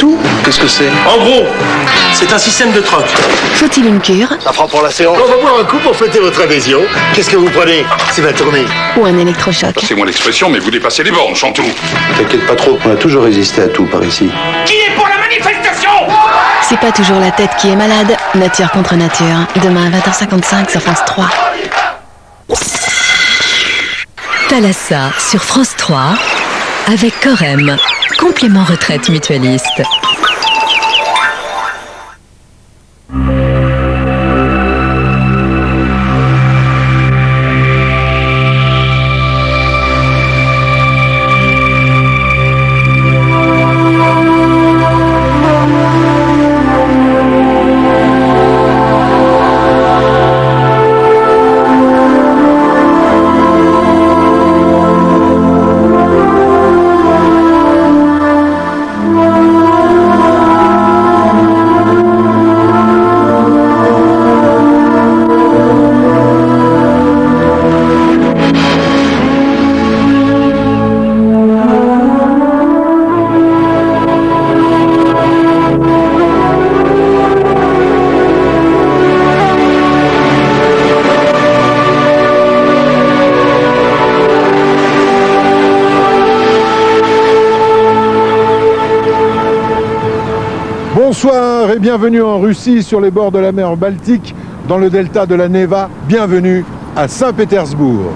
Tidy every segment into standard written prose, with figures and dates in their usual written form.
tout. Qu'est-ce que c'est? En gros, c'est un système de troc. Faut-il une cure? Ça prend pour la séance. On va boire un coup pour fêter votre adhésion. Qu'est-ce que vous prenez? C'est ma tournée. Ou un électrochoc? Passez-moi l'expression, mais vous dépassez les bornes, Chantou. T'inquiète pas trop, on a toujours résisté à tout par ici. Qui est pour la manifestation? C'est pas toujours la tête qui est malade. Nature contre nature. Demain à 20h55 sur France 3. Thalassa sur France 3 avec Corem, complément retraite mutualiste. Bonsoir et bienvenue en Russie sur les bords de la mer Baltique, dans le delta de la Neva. Bienvenue à Saint-Pétersbourg.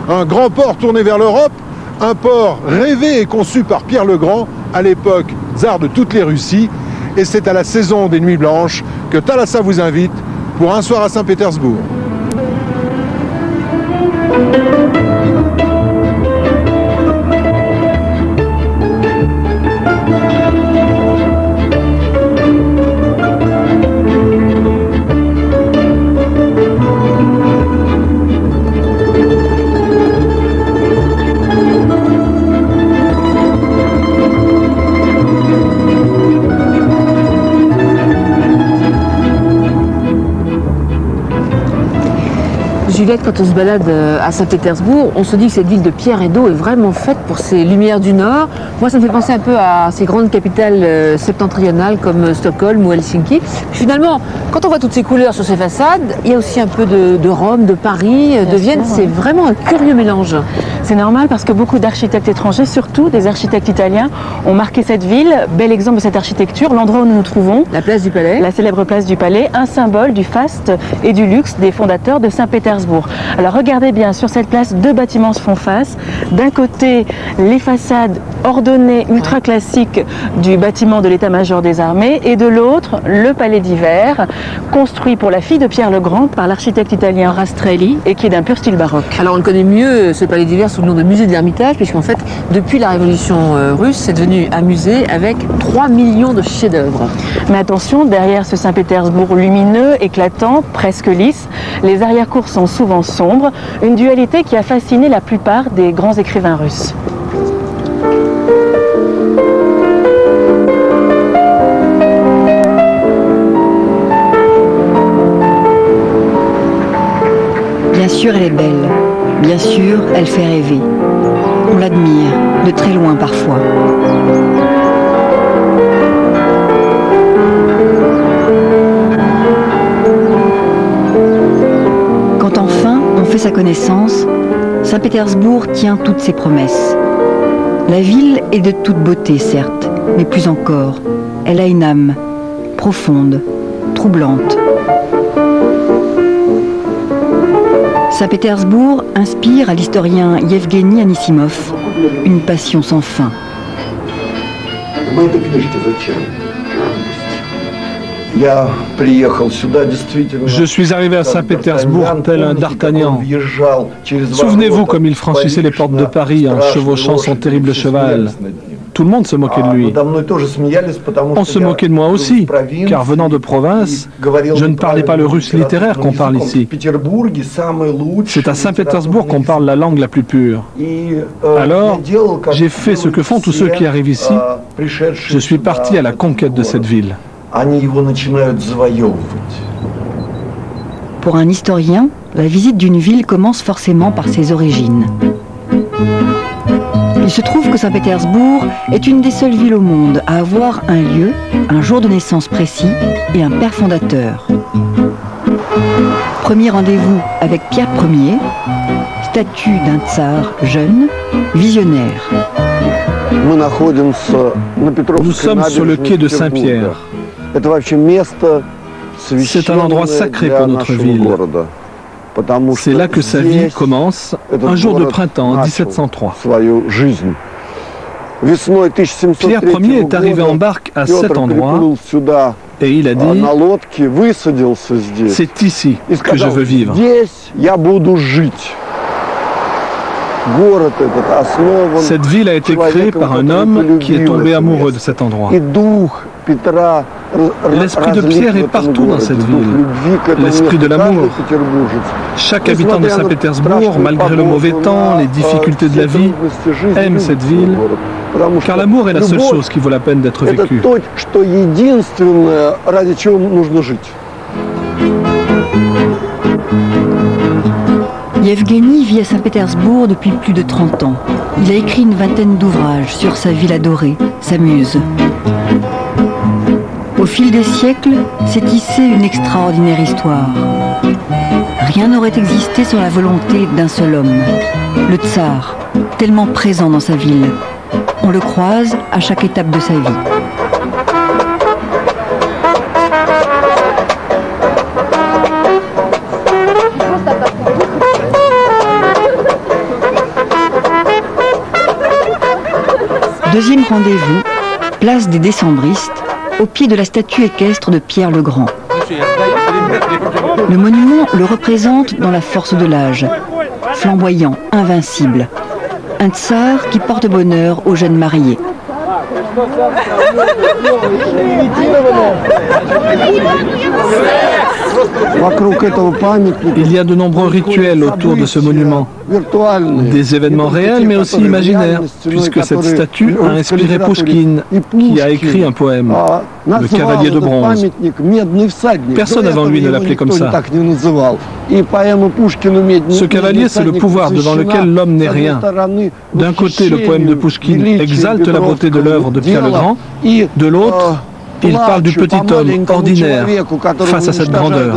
Un grand port tourné vers l'Europe, un port rêvé et conçu par Pierre le Grand, à l'époque tsar de toutes les Russies. Et c'est à la saison des Nuits Blanches que Thalassa vous invite pour un soir à Saint-Pétersbourg. Juliette, quand on se balade à Saint-Pétersbourg, on se dit que cette ville de pierre et d'eau est vraiment faite pour ses lumières du Nord. Moi, ça me fait penser un peu à ces grandes capitales septentrionales comme Stockholm ou Helsinki. Puis finalement, quand on voit toutes ces couleurs sur ces façades, il y a aussi un peu de Rome, de Paris, de Vienne. C'est vraiment un curieux mélange. C'est normal parce que beaucoup d'architectes étrangers, surtout des architectes italiens, ont marqué cette ville. Bel exemple de cette architecture, l'endroit où nous nous trouvons. La place du Palais. La célèbre place du Palais, un symbole du faste et du luxe des fondateurs de Saint-Pétersbourg. Alors regardez bien, sur cette place, deux bâtiments se font face. D'un côté, les façades ordonnées, ultra classiques du bâtiment de l'état-major des armées, et de l'autre, le Palais d'hiver, construit pour la fille de Pierre le Grand par l'architecte italien Rastrelli et qui est d'un pur style baroque. Alors on le connaît mieux, ce Palais d'hiver, sous le nom de musée de l'Ermitage, puisqu'en fait, depuis la Révolution russe, c'est devenu un musée avec 3 millions de chefs-d'œuvre. Mais attention, derrière ce Saint-Pétersbourg lumineux, éclatant, presque lisse, les arrière-cours sont souvent sombres, une dualité qui a fasciné la plupart des grands écrivains russes. Bien sûr, elle est belle. Bien sûr, elle fait rêver. On l'admire, de très loin parfois. Quand enfin on fait sa connaissance, Saint-Pétersbourg tient toutes ses promesses. La ville est de toute beauté, certes, mais plus encore. Elle a une âme profonde, troublante. Saint-Pétersbourg inspire à l'historien Yevgeny Anisimov une passion sans fin. Je suis arrivé à Saint-Pétersbourg tel un d'Artagnan. Souvenez-vous comme il franchissait les portes de Paris en chevauchant son terrible cheval. Tout le monde se moquait de lui. On se moquait de moi aussi, car venant de province, je ne parlais pas le russe littéraire qu'on parle ici. C'est à Saint-Pétersbourg qu'on parle la langue la plus pure. Alors, j'ai fait ce que font tous ceux qui arrivent ici. Je suis parti à la conquête de cette ville. Pour un historien, la visite d'une ville commence forcément par ses origines. Il se trouve que Saint-Pétersbourg est une des seules villes au monde à avoir un lieu, un jour de naissance précis et un père fondateur. Premier rendez-vous avec Pierre Ier, statue d'un tsar jeune, visionnaire. Nous sommes sur le quai de Saint-Pierre. C'est un endroit sacré pour notre ville. C'est là que sa vie commence, un jour de printemps en 1703. Pierre Ier est arrivé en barque à cet endroit et il a dit « C'est ici que je veux vivre ». Cette ville a été créée par un homme qui est tombé amoureux de cet endroit. L'esprit de Pierre est partout dans cette ville, l'esprit de l'amour. Chaque habitant de Saint-Pétersbourg, malgré le mauvais temps, les difficultés de la vie, aime cette ville, car l'amour est la seule chose qui vaut la peine d'être vécue. Yevgeny vit à Saint-Pétersbourg depuis plus de 30 ans. Il a écrit une vingtaine d'ouvrages sur sa ville adorée, sa muse. Au fil des siècles, s'est tissée une extraordinaire histoire. Rien n'aurait existé sans la volonté d'un seul homme, le tsar, tellement présent dans sa ville. On le croise à chaque étape de sa vie. Deuxième rendez-vous, place des Décembristes, au pied de la statue équestre de Pierre le Grand. Le monument le représente dans la force de l'âge, flamboyant, invincible. Un tsar qui porte bonheur aux jeunes mariés. Il y a de nombreux rituels autour de ce monument. Des événements réels mais aussi imaginaires, puisque cette statue a inspiré Pouchkine, qui a écrit un poème, Le Cavalier de bronze. Personne avant lui ne l'appelait comme ça. Ce cavalier, c'est le pouvoir devant lequel l'homme n'est rien. D'un côté, le poème de Pouchkine exalte la beauté de l'œuvre de Pierre le Grand, de l'autre, il parle du petit homme ordinaire face à cette grandeur.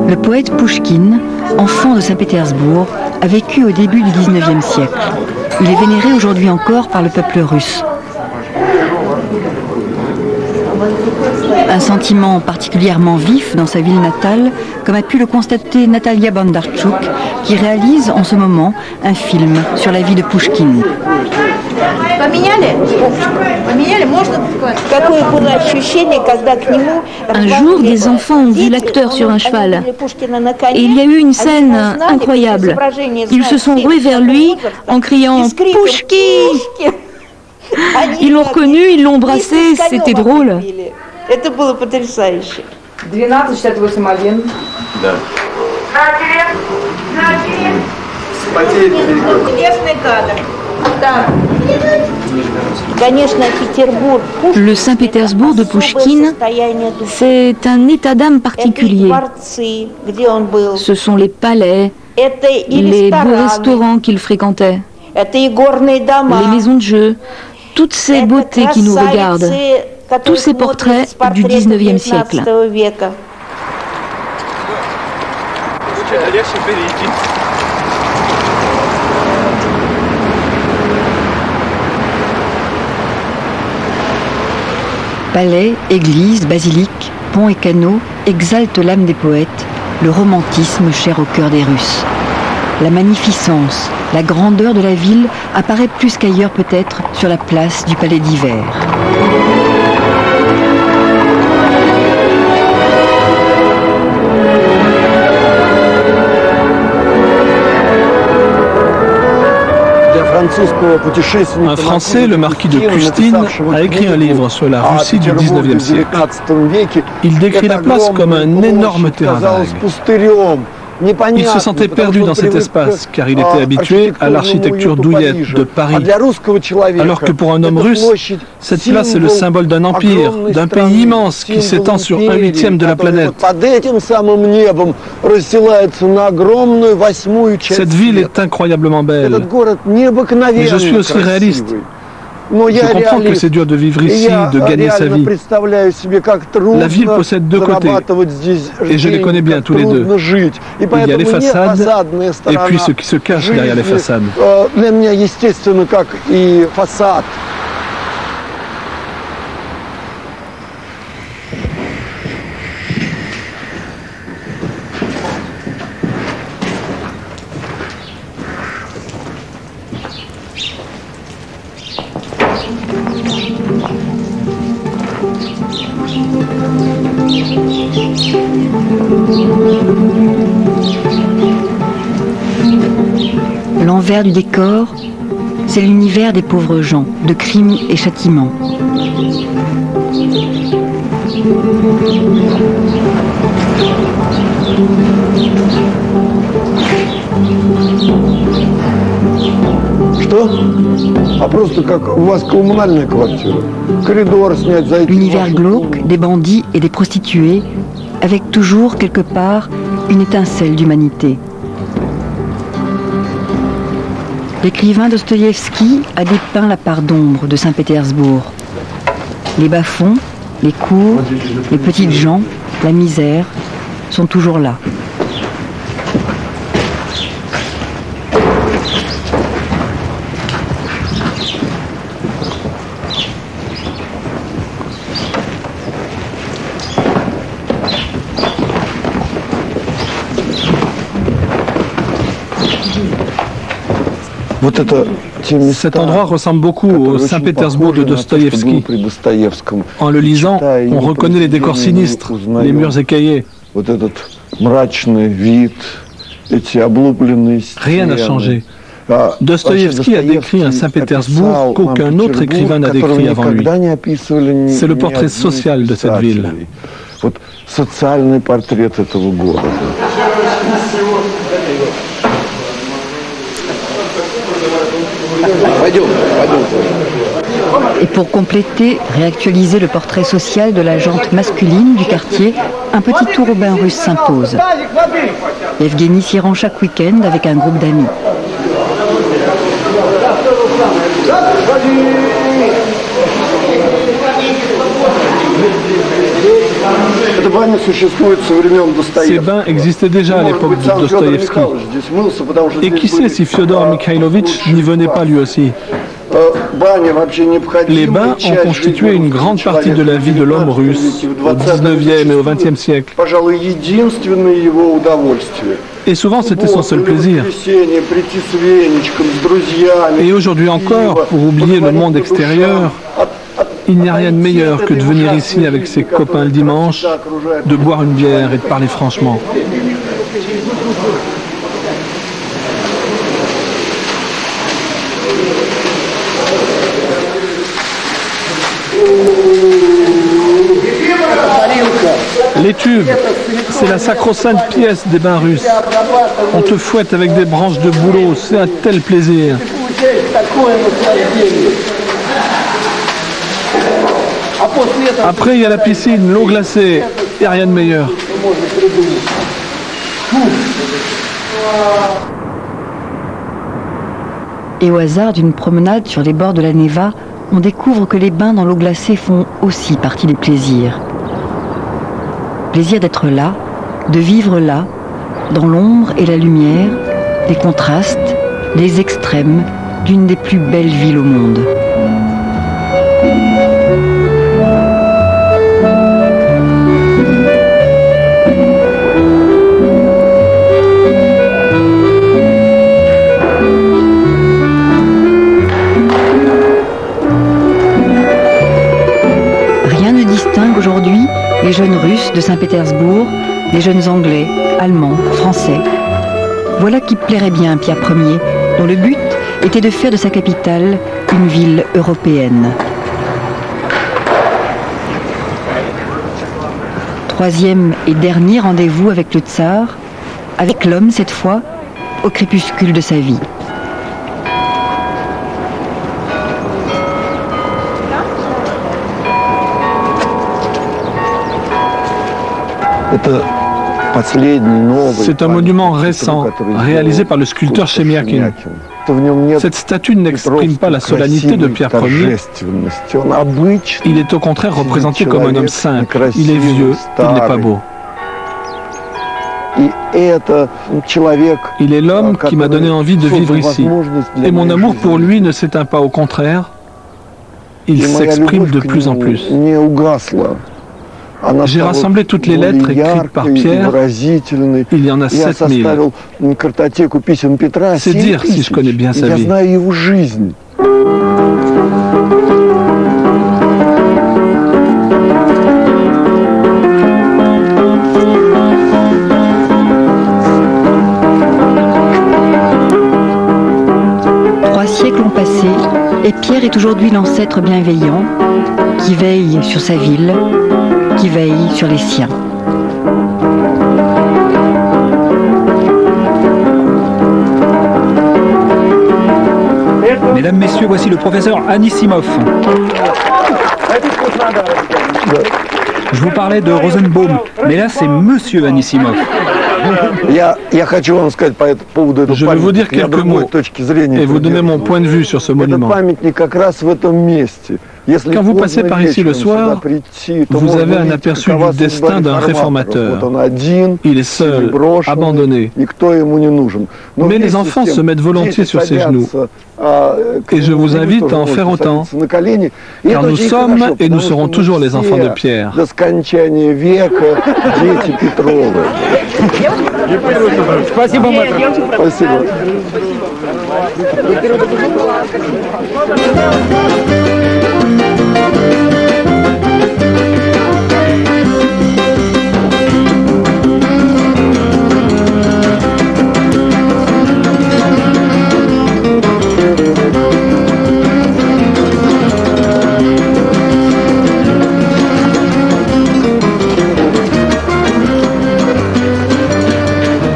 Le poète Pouchkine, enfant de Saint-Pétersbourg, a vécu au début du XIXe siècle. Il est vénéré aujourd'hui encore par le peuple russe. Un sentiment particulièrement vif dans sa ville natale, comme a pu le constater Natalia Bondarchuk, qui réalise en ce moment un film sur la vie de Pouchkine. Un jour, des enfants ont vu l'acteur sur un cheval. Et il y a eu une scène incroyable. Ils se sont rués vers lui en criant « Pouchki !» Ils l'ont reconnu, ils l'ont embrassé, c'était drôle. Le Saint-Pétersbourg de Pouchkine, c'est un état d'âme particulier. Ce sont les palais, les beaux restaurants qu'il fréquentait, les maisons de jeu, toutes ces beautés qui nous regardent, tous ces portraits du XIXe siècle. Palais, églises, basiliques, ponts et canaux exaltent l'âme des poètes, le romantisme cher au cœur des Russes. La magnificence, la grandeur de la ville apparaît plus qu'ailleurs peut-être sur la place du Palais d'Hiver. Un Français, le marquis de Custine, a écrit un livre sur la Russie du XIXe siècle. Il décrit la place comme un énorme terrain vague. Il se sentait perdu dans cet espace, car il était habitué à l'architecture douillette de Paris. Alors que pour un homme russe, cette place est le symbole d'un empire, d'un pays immense qui s'étend sur 1/8 de la planète. Cette ville est incroyablement belle. Mais je suis aussi réaliste. Je comprends que c'est dur de vivre ici, de gagner sa vie. La ville possède deux côtés, et je les connais bien tous les deux. Il y a les façades, et puis ce qui se cache derrière les façades. L'envers du décor, c'est l'univers des pauvres gens, de crimes et châtiments. L'univers glauque des bandits et des prostituées, avec toujours quelque part une étincelle d'humanité. L'écrivain Dostoïevski a dépeint la part d'ombre de Saint-Pétersbourg. Les bas-fonds, les cours, les petites gens, la misère sont toujours là. Cet endroit ressemble beaucoup au Saint-Pétersbourg de Dostoïevski. En le lisant, on reconnaît les décors sinistres, les murs écaillés. Rien n'a changé. Dostoïevski a décrit un Saint-Pétersbourg qu'aucun autre écrivain n'a décrit avant lui. C'est le portrait social de cette ville. Et pour compléter, réactualiser le portrait social de la gente masculine du quartier, un petit tour au bain russe s'impose. Evgeny s'y rend chaque week-end avec un groupe d'amis. Ces bains existaient déjà à l'époque de Dostoïevski. Et qui sait si Fyodor Mikhailovitch n'y venait pas lui aussi? Les bains ont constitué une grande partie de la vie de l'homme russe au 19e et au 20e siècle. Et souvent, c'était son seul plaisir. Et aujourd'hui encore, pour oublier le monde extérieur, il n'y a rien de meilleur que de venir ici avec ses copains le dimanche, de boire une bière et de parler franchement. Les tubes, c'est la sacro-sainte pièce des bains russes. On te fouette avec des branches de bouleau, c'est un tel plaisir. Après, il y a la piscine, l'eau glacée, il n'y a rien de meilleur. Et au hasard d'une promenade sur les bords de la Neva, on découvre que les bains dans l'eau glacée font aussi partie des plaisirs. Plaisir d'être là, de vivre là, dans l'ombre et la lumière, les contrastes, les extrêmes d'une des plus belles villes au monde. Aujourd'hui, les jeunes Russes de Saint-Pétersbourg, les jeunes Anglais, Allemands, Français. Voilà qui plairait bien à Pierre Ier, dont le but était de faire de sa capitale une ville européenne. Troisième et dernier rendez-vous avec le tsar, avec l'homme cette fois, au crépuscule de sa vie. C'est un monument récent, réalisé par le sculpteur Chemiakin. Cette statue n'exprime pas la solennité de Pierre Ier. Il est au contraire représenté comme un homme simple. Il est vieux, il n'est pas beau. Il est l'homme qui m'a donné envie de vivre ici. Et mon amour pour lui ne s'éteint pas, au contraire, il s'exprime de plus en plus. J'ai rassemblé toutes les lettres écrites par Pierre. Il y en a 7000. C'est dire si je connais bien sa vie. Trois siècles ont passé et Pierre est aujourd'hui l'ancêtre bienveillant qui veille sur sa ville, qui veille sur les siens. Mesdames, Messieurs, voici le professeur Anissimov. Je vous parlais de Rosenbaum, mais là c'est Monsieur Anissimov. Je vais vous dire quelques mots et vous donner mon point de vue sur ce monument. Quand vous passez par ici le soir, vous avez un aperçu du destin d'un réformateur. Il est seul, abandonné. Mais les enfants se mettent volontiers sur ses genoux. Et je vous invite à en faire autant, car nous sommes et nous serons toujours les enfants de Pierre. Спасибо, мэтр. Спасибо.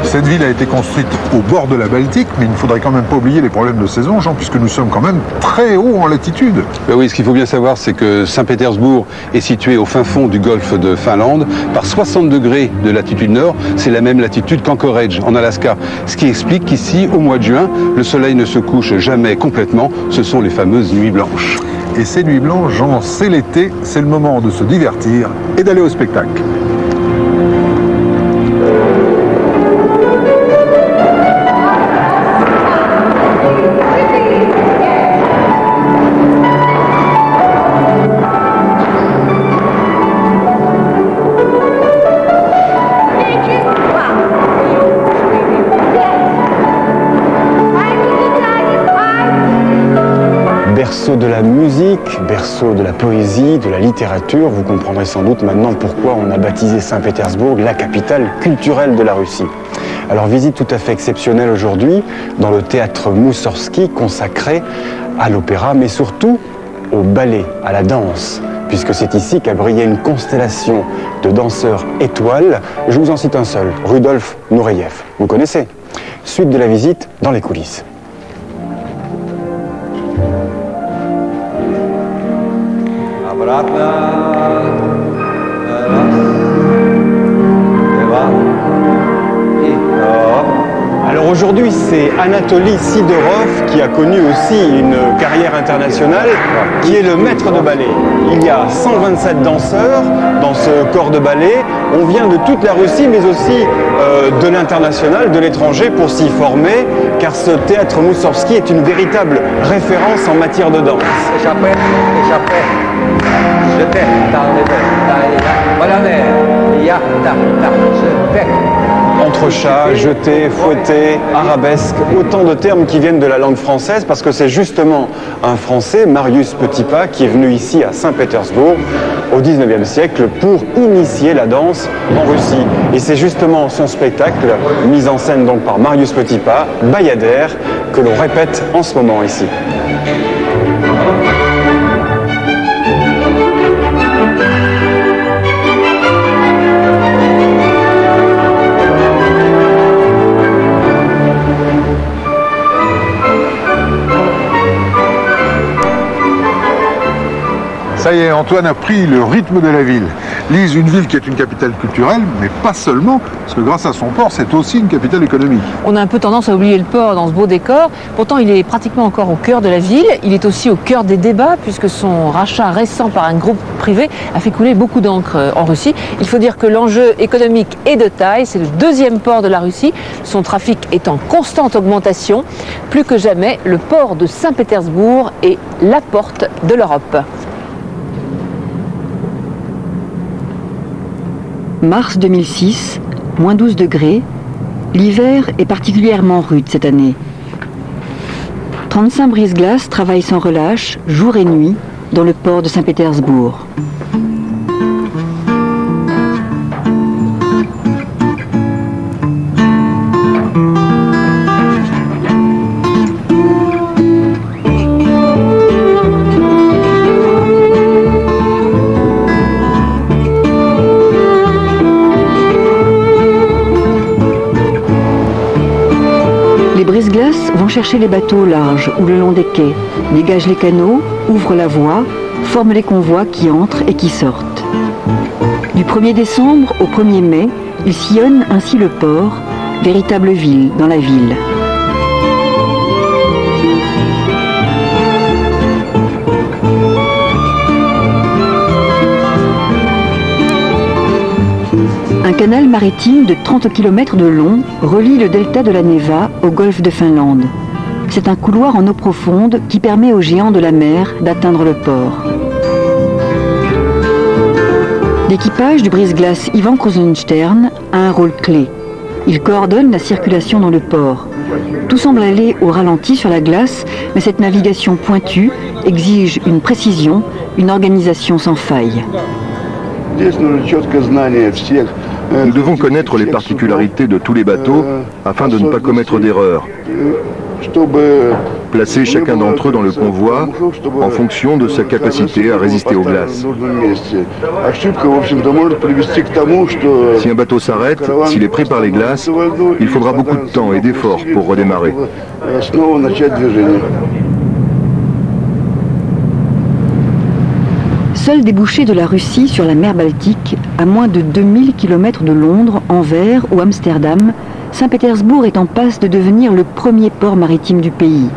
Cette ville a été construite au bord de la Baltique, mais il ne faudrait quand même pas oublier les problèmes de saison, Jean, puisque nous sommes quand même très haut en latitude. Ben oui, ce qu'il faut bien savoir, c'est que Saint-Pétersbourg est situé au fin fond du golfe de Finlande, par 60 degrés de latitude nord. C'est la même latitude qu'Anchorage, en Alaska. Ce qui explique qu'ici, au mois de juin, le soleil ne se couche jamais complètement. Ce sont les fameuses nuits blanches. Et ces nuits blanches, Jean, c'est l'été, c'est le moment de se divertir et d'aller au spectacle. Berceau de la musique, berceau de la poésie, de la littérature, vous comprendrez sans doute maintenant pourquoi on a baptisé Saint-Pétersbourg la capitale culturelle de la Russie. Alors visite tout à fait exceptionnelle aujourd'hui dans le théâtre Moussorski consacré à l'opéra mais surtout au ballet, à la danse, puisque c'est ici qu'a brillé une constellation de danseurs étoiles. Je vous en cite un seul, Rudolf Nureyev. Vous connaissez? Suite de la visite dans les coulisses. Alors aujourd'hui, c'est Anatoly Sidorov qui a connu aussi une carrière internationale, qui est le maître de ballet. Il y a 127 danseurs dans ce corps de ballet. On vient de toute la Russie, mais aussi de l'international, de l'étranger, pour s'y former, car ce théâtre Moussorski est une véritable référence en matière de danse. Entrechat, jeté, fouetté, arabesque, autant de termes qui viennent de la langue française parce que c'est justement un Français, Marius Petipa, qui est venu ici à Saint-Pétersbourg au 19e siècle pour initier la danse en Russie. Et c'est justement son spectacle, mis en scène donc par Marius Petipa, Bayadère, que l'on répète en ce moment ici. Ça y est, Antoine a pris le rythme de la ville. Lise, une ville qui est une capitale culturelle, mais pas seulement, parce que grâce à son port, c'est aussi une capitale économique. On a un peu tendance à oublier le port dans ce beau décor. Pourtant, il est pratiquement encore au cœur de la ville. Il est aussi au cœur des débats, puisque son rachat récent par un groupe privé a fait couler beaucoup d'encre en Russie. Il faut dire que l'enjeu économique est de taille. C'est le deuxième port de la Russie. Son trafic est en constante augmentation. Plus que jamais, le port de Saint-Pétersbourg est la porte de l'Europe. Mars 2006, moins 12 degrés. L'hiver est particulièrement rude cette année. 35 brise-glaces travaillent sans relâche, jour et nuit, dans le port de Saint-Pétersbourg. Les brise-glaces vont chercher les bateaux au large ou le long des quais, dégagent les canaux, ouvrent la voie, forment les convois qui entrent et qui sortent. Du 1er décembre au 1er mai, ils sillonnent ainsi le port, véritable ville dans la ville. Un canal maritime de 30 km de long relie le delta de la Neva au golfe de Finlande. C'est un couloir en eau profonde qui permet aux géants de la mer d'atteindre le port. L'équipage du brise-glace Ivan Krusenstern a un rôle clé. Il coordonne la circulation dans le port. Tout semble aller au ralenti sur la glace, mais cette navigation pointue exige une précision, une organisation sans faille. Nous devons connaître les particularités de tous les bateaux afin de ne pas commettre d'erreurs. Placer chacun d'entre eux dans le convoi en fonction de sa capacité à résister aux glaces. Si un bateau s'arrête, s'il est pris par les glaces, il faudra beaucoup de temps et d'efforts pour redémarrer. Seul débouché de la Russie sur la mer Baltique, à moins de 2000 km de Londres, Anvers ou Amsterdam, Saint-Pétersbourg est en passe de devenir le premier port maritime du pays.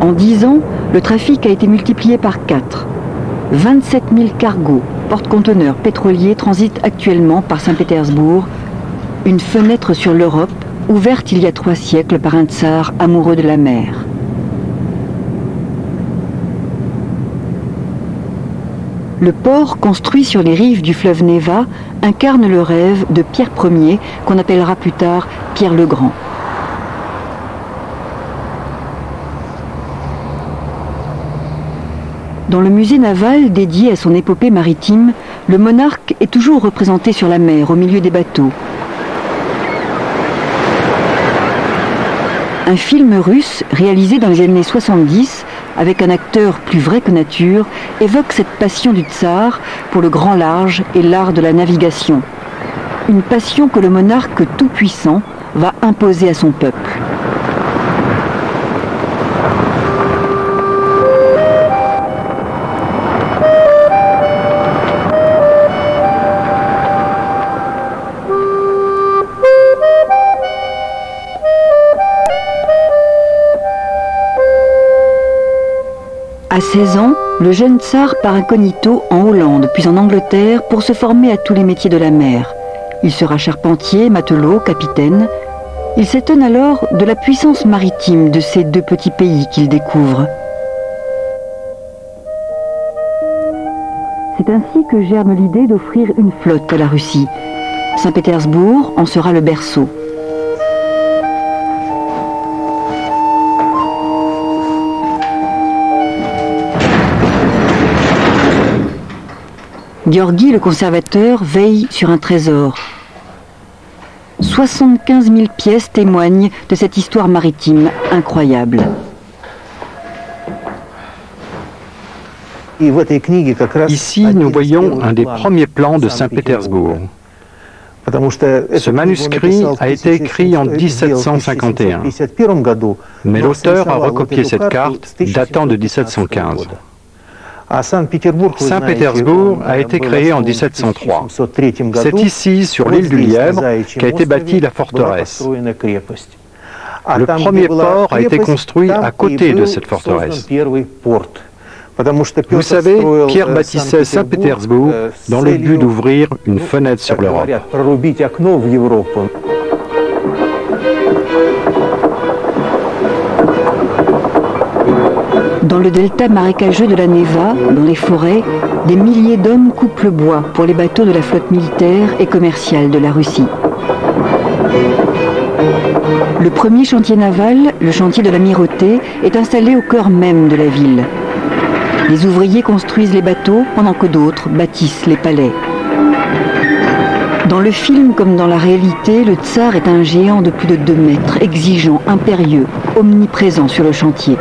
En 10 ans, le trafic a été multiplié par 4. 27 000 cargos, porte-conteneurs pétroliers transitent actuellement par Saint-Pétersbourg, une fenêtre sur l'Europe, ouverte il y a 3 siècles par un tsar amoureux de la mer. Le port, construit sur les rives du fleuve Neva, incarne le rêve de Pierre Ier, qu'on appellera plus tard Pierre le Grand. Dans le musée naval dédié à son épopée maritime, le monarque est toujours représenté sur la mer, au milieu des bateaux. Un film russe, réalisé dans les années 70, avec un acteur plus vrai que nature, évoque cette passion du tsar pour le grand large et l'art de la navigation. Une passion que le monarque tout-puissant va imposer à son peuple. À 16 ans, le jeune tsar part incognito en Hollande, puis en Angleterre, pour se former à tous les métiers de la mer. Il sera charpentier, matelot, capitaine. Il s'étonne alors de la puissance maritime de ces 2 petits pays qu'il découvre. C'est ainsi que germe l'idée d'offrir une flotte à la Russie. Saint-Pétersbourg en sera le berceau. Georgi, le conservateur, veille sur un trésor. 75 000 pièces témoignent de cette histoire maritime incroyable. Ici, nous voyons un des premiers plans de Saint-Pétersbourg. Ce manuscrit a été écrit en 1751, mais l'auteur a recopié cette carte datant de 1715. Saint-Pétersbourg a été créé en 1703. C'est ici, sur l'île du Lièvre, qu'a été bâtie la forteresse. Le premier port a été construit à côté de cette forteresse. Vous savez, Pierre bâtissait Saint-Pétersbourg dans le but d'ouvrir une fenêtre sur l'Europe. Dans le delta marécageux de la Neva, dans les forêts, des milliers d'hommes coupent le bois pour les bateaux de la flotte militaire et commerciale de la Russie. Le premier chantier naval, le chantier de l'Amirauté, est installé au cœur même de la ville. Les ouvriers construisent les bateaux pendant que d'autres bâtissent les palais. Dans le film comme dans la réalité, le tsar est un géant de plus de 2 mètres, exigeant, impérieux, omniprésent sur le chantier.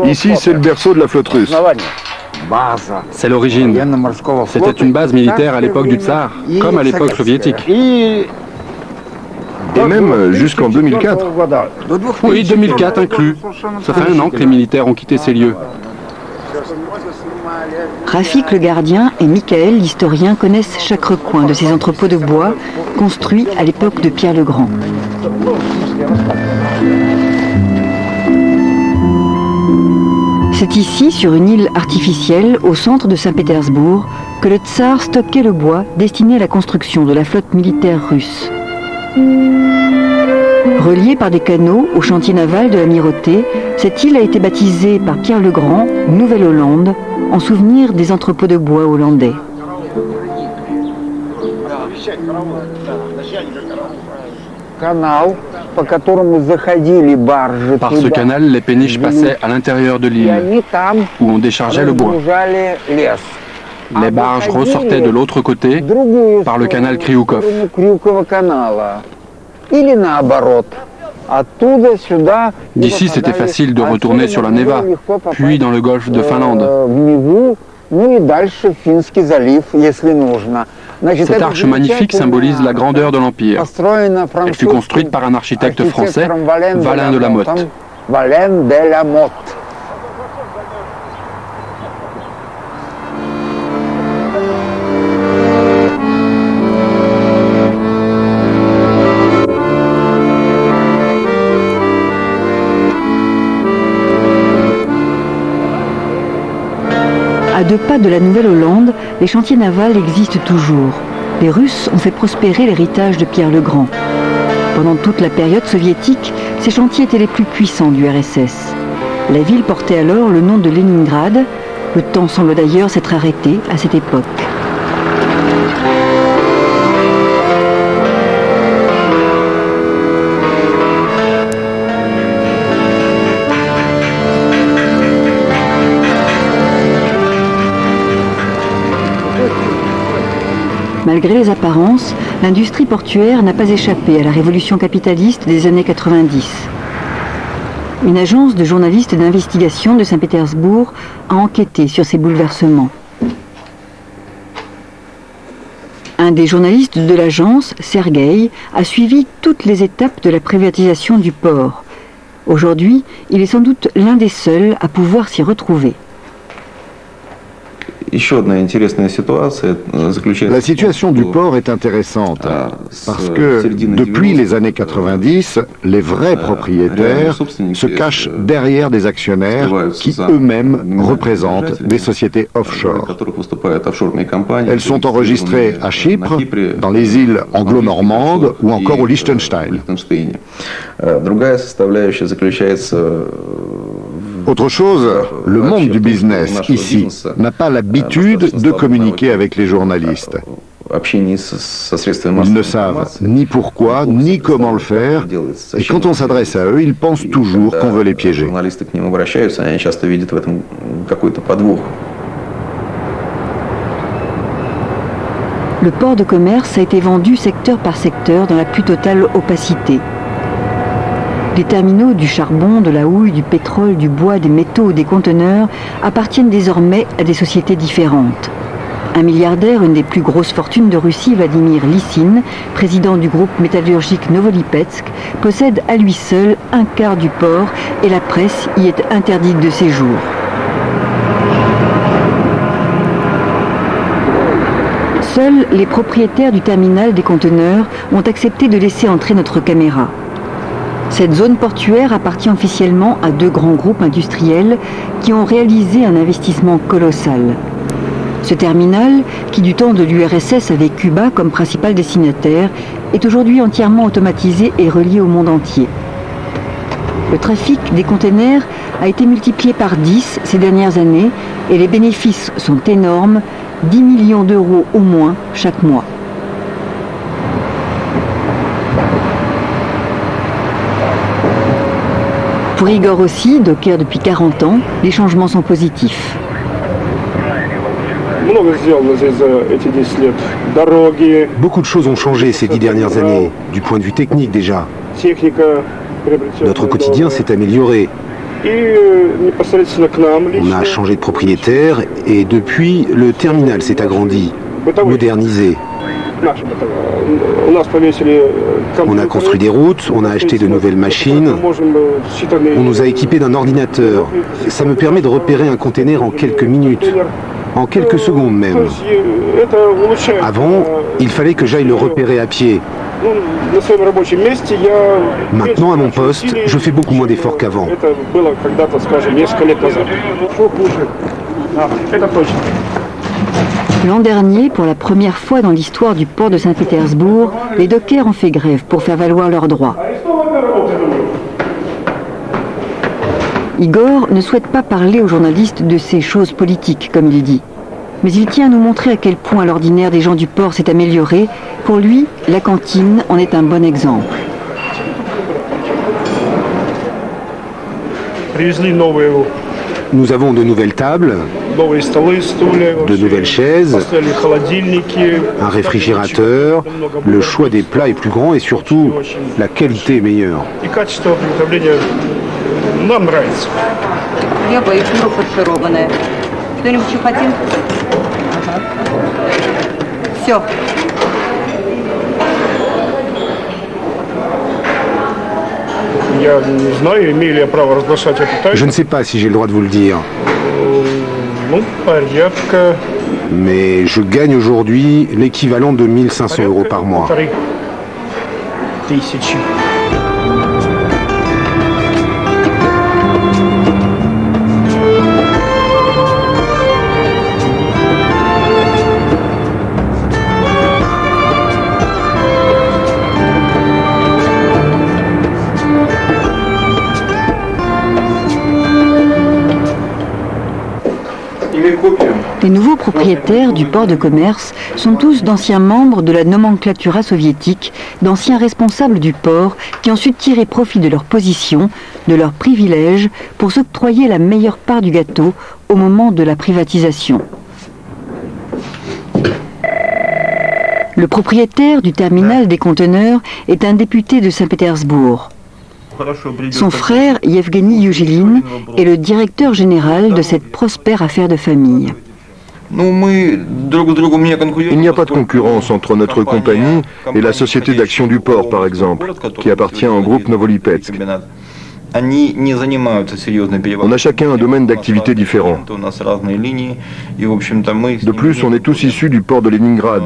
Ici, c'est le berceau de la flotte russe. C'est l'origine. C'était une base militaire à l'époque du tsar, comme à l'époque soviétique. Et même jusqu'en 2004. Oui, 2004 inclus. Ça fait 1 an que les militaires ont quitté ces lieux. Rafik le gardien et Michael l'historien connaissent chaque recoin de ces entrepôts de bois construits à l'époque de Pierre le Grand. C'est ici, sur une île artificielle, au centre de Saint-Pétersbourg, que le tsar stockait le bois destiné à la construction de la flotte militaire russe. Reliée par des canaux au chantier naval de l'Amirauté, cette île a été baptisée par Pierre le Grand, Nouvelle-Hollande, en souvenir des entrepôts de bois hollandais. Par ce canal, les péniches passaient à l'intérieur de l'île, où on déchargeait le bois. Les barges ressortaient de l'autre côté, par le canal Krioukov. D'ici, c'était facile de retourner sur la Neva, puis dans le golfe de Finlande. Cette arche magnifique symbolise la grandeur de l'Empire. Elle fut construite par un architecte français, Valin de la Motte. À 2 pas de la Nouvelle-Hollande, les chantiers navals existent toujours. Les Russes ont fait prospérer l'héritage de Pierre le Grand. Pendant toute la période soviétique, ces chantiers étaient les plus puissants du RSS. La ville portait alors le nom de Leningrad. Le temps semble d'ailleurs s'être arrêté à cette époque. Malgré les apparences, l'industrie portuaire n'a pas échappé à la révolution capitaliste des années 90. Une agence de journalistes d'investigation de Saint-Pétersbourg a enquêté sur ces bouleversements. Un des journalistes de l'agence, Sergueï, a suivi toutes les étapes de la privatisation du port. Aujourd'hui, il est sans doute l'un des seuls à pouvoir s'y retrouver. La situation du port est intéressante parce que depuis les années 90, les vrais propriétaires se cachent derrière des actionnaires qui eux-mêmes représentent des sociétés offshore. Elles sont enregistrées à Chypre, dans les îles anglo-normandes ou encore au Liechtenstein. Autre chose, le monde du business, ici, n'a pas l'habitude de communiquer avec les journalistes. Ils ne savent ni pourquoi, ni comment le faire, et quand on s'adresse à eux, ils pensent toujours qu'on veut les piéger. Le port de commerce a été vendu secteur par secteur dans la plus totale opacité. Les terminaux du charbon, de la houille, du pétrole, du bois, des métaux ou des conteneurs appartiennent désormais à des sociétés différentes. Un milliardaire, une des plus grosses fortunes de Russie, Vladimir Lissine, président du groupe métallurgique Novolipetsk, possède à lui seul un quart du port et la presse y est interdite de séjour. Seuls les propriétaires du terminal des conteneurs ont accepté de laisser entrer notre caméra. Cette zone portuaire appartient officiellement à 2 grands groupes industriels qui ont réalisé un investissement colossal. Ce terminal, qui du temps de l'URSS avait Cuba comme principal destinataire, est aujourd'hui entièrement automatisé et relié au monde entier. Le trafic des containers a été multiplié par 10 ces dernières années et les bénéfices sont énormes, 10 millions d'euros au moins chaque mois. Pour Igor aussi, docker depuis 40 ans, les changements sont positifs. Beaucoup de choses ont changé ces 10 dernières années, du point de vue technique déjà. Notre quotidien s'est amélioré. On a changé de propriétaire et depuis, le terminal s'est agrandi, modernisé. On a construit des routes, on a acheté de nouvelles machines, on nous a équipés d'un ordinateur. Ça me permet de repérer un conteneur en quelques minutes, en quelques secondes même. Avant, il fallait que j'aille le repérer à pied. Maintenant, à mon poste, je fais beaucoup moins d'efforts qu'avant. L'an dernier, pour la première fois dans l'histoire du port de Saint-Pétersbourg, les dockers ont fait grève pour faire valoir leurs droits. Igor ne souhaite pas parler aux journalistes de ces choses politiques, comme il dit. Mais il tient à nous montrer à quel point l'ordinaire des gens du port s'est amélioré. Pour lui, la cantine en est un bon exemple. Nous avons de nouvelles tables, de nouvelles chaises, un réfrigérateur, le choix des plats est plus grand et surtout, la qualité est meilleure. Je ne sais pas si j'ai le droit de vous le dire. Mais je gagne aujourd'hui l'équivalent de 1 500 € par mois. Les nouveaux propriétaires du port de commerce sont tous d'anciens membres de la nomenclatura soviétique, d'anciens responsables du port qui ont su tirer profit de leur position, de leurs privilèges pour s'octroyer la meilleure part du gâteau au moment de la privatisation. Le propriétaire du terminal des conteneurs est un député de Saint-Pétersbourg. Son frère, Yevgeny Yugelin, est le directeur général de cette prospère affaire de famille. Il n'y a pas de concurrence entre notre compagnie et la société d'action du port, par exemple, qui appartient au groupe Novolipetsk. On a chacun un domaine d'activité différent. De plus, on est tous issus du port de Leningrad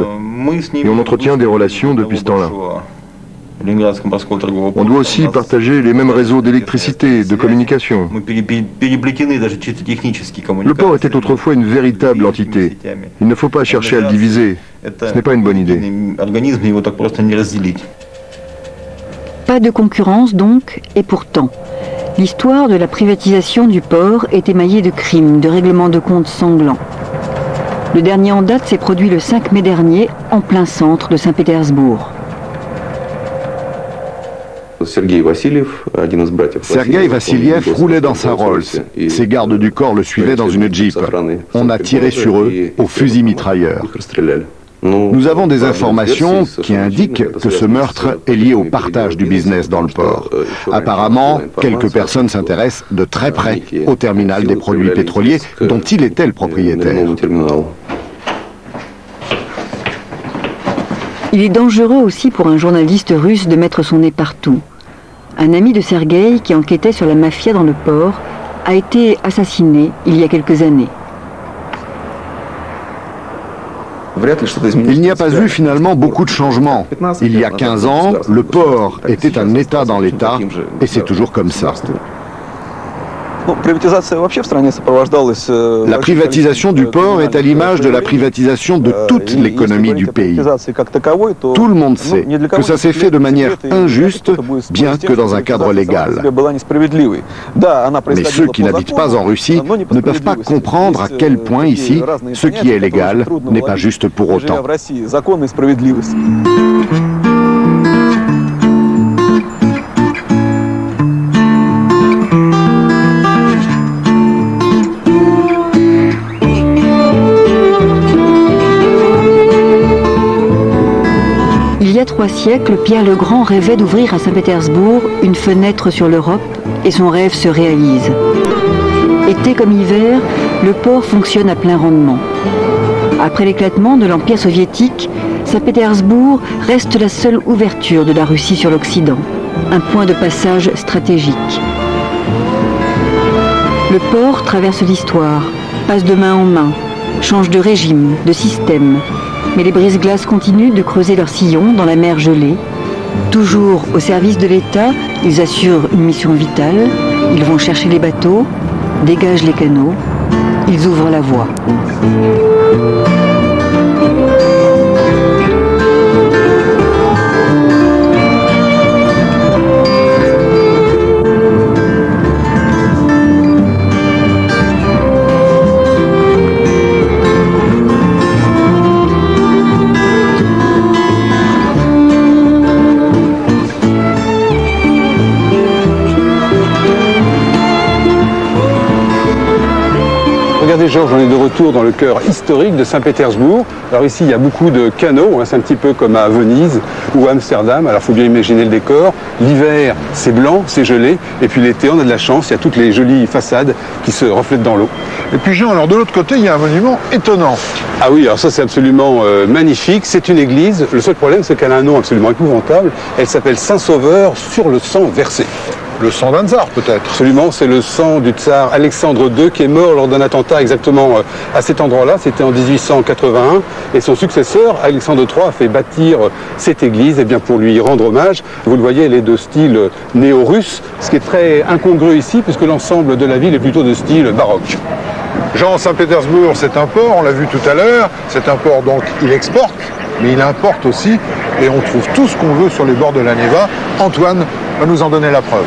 et on entretient des relations depuis ce temps-là. On doit aussi partager les mêmes réseaux d'électricité, de communication. Le port était autrefois une véritable entité. Il ne faut pas chercher à le diviser. Ce n'est pas une bonne idée. Pas de concurrence donc, et pourtant, l'histoire de la privatisation du port est émaillée de crimes, de règlements de comptes sanglants. Le dernier en date s'est produit le 5 mai dernier, en plein centre de Saint-Pétersbourg. Sergueï Vassiliev roulait dans sa Rolls. Ses gardes du corps le suivaient dans une Jeep. On a tiré sur eux au fusil mitrailleur. Nous avons des informations qui indiquent que ce meurtre est lié au partage du business dans le port. Apparemment, quelques personnes s'intéressent de très près au terminal des produits pétroliers dont il était le propriétaire. Il est dangereux aussi pour un journaliste russe de mettre son nez partout. Un ami de Sergueï, qui enquêtait sur la mafia dans le port, a été assassiné il y a quelques années. Il n'y a pas eu finalement beaucoup de changements. Il y a 15 ans, le port était un État dans l'État, et c'est toujours comme ça. La privatisation du port est à l'image de la privatisation de toute l'économie du pays. Tout le monde sait que ça s'est fait de manière injuste, bien que dans un cadre légal. Mais ceux qui n'habitent pas en Russie ne peuvent pas comprendre à quel point ici, ce qui est légal n'est pas juste pour autant. Il y a 3 siècles, Pierre le Grand rêvait d'ouvrir à Saint-Pétersbourg une fenêtre sur l'Europe et son rêve se réalise. Été comme hiver, le port fonctionne à plein rendement. Après l'éclatement de l'Empire soviétique, Saint-Pétersbourg reste la seule ouverture de la Russie sur l'Occident, un point de passage stratégique. Le port traverse l'histoire, passe de main en main, change de régime, de système. Mais les brise-glaces continuent de creuser leur sillon dans la mer gelée. Toujours au service de l'État, ils assurent une mission vitale. Ils vont chercher les bateaux, dégagent les canaux, ils ouvrent la voie. Regardez Georges, on est de retour dans le cœur historique de Saint-Pétersbourg. Alors ici il y a beaucoup de canaux, hein, c'est un petit peu comme à Venise ou à Amsterdam. Alors il faut bien imaginer le décor. L'hiver c'est blanc, c'est gelé, et puis l'été on a de la chance, il y a toutes les jolies façades qui se reflètent dans l'eau. Et puis Jean, alors de l'autre côté il y a un monument étonnant. Ah oui, alors ça c'est absolument magnifique, c'est une église. Le seul problème c'est qu'elle a un nom absolument épouvantable. Elle s'appelle Saint-Sauveur sur le sang versé. Le sang d'un tsar peut-être. Absolument, c'est le sang du tsar Alexandre II qui est mort lors d'un attentat exactement à cet endroit-là. C'était en 1881 et son successeur Alexandre III a fait bâtir cette église bien pour lui rendre hommage. Vous le voyez, elle est de style néo-russe, ce qui est très incongru ici puisque l'ensemble de la ville est plutôt de style baroque. Jean, Saint-Pétersbourg, c'est un port, on l'a vu tout à l'heure. C'est un port donc il exporte, mais il importe aussi et on trouve tout ce qu'on veut sur les bords de la Neva. Antoine va nous en donner la preuve.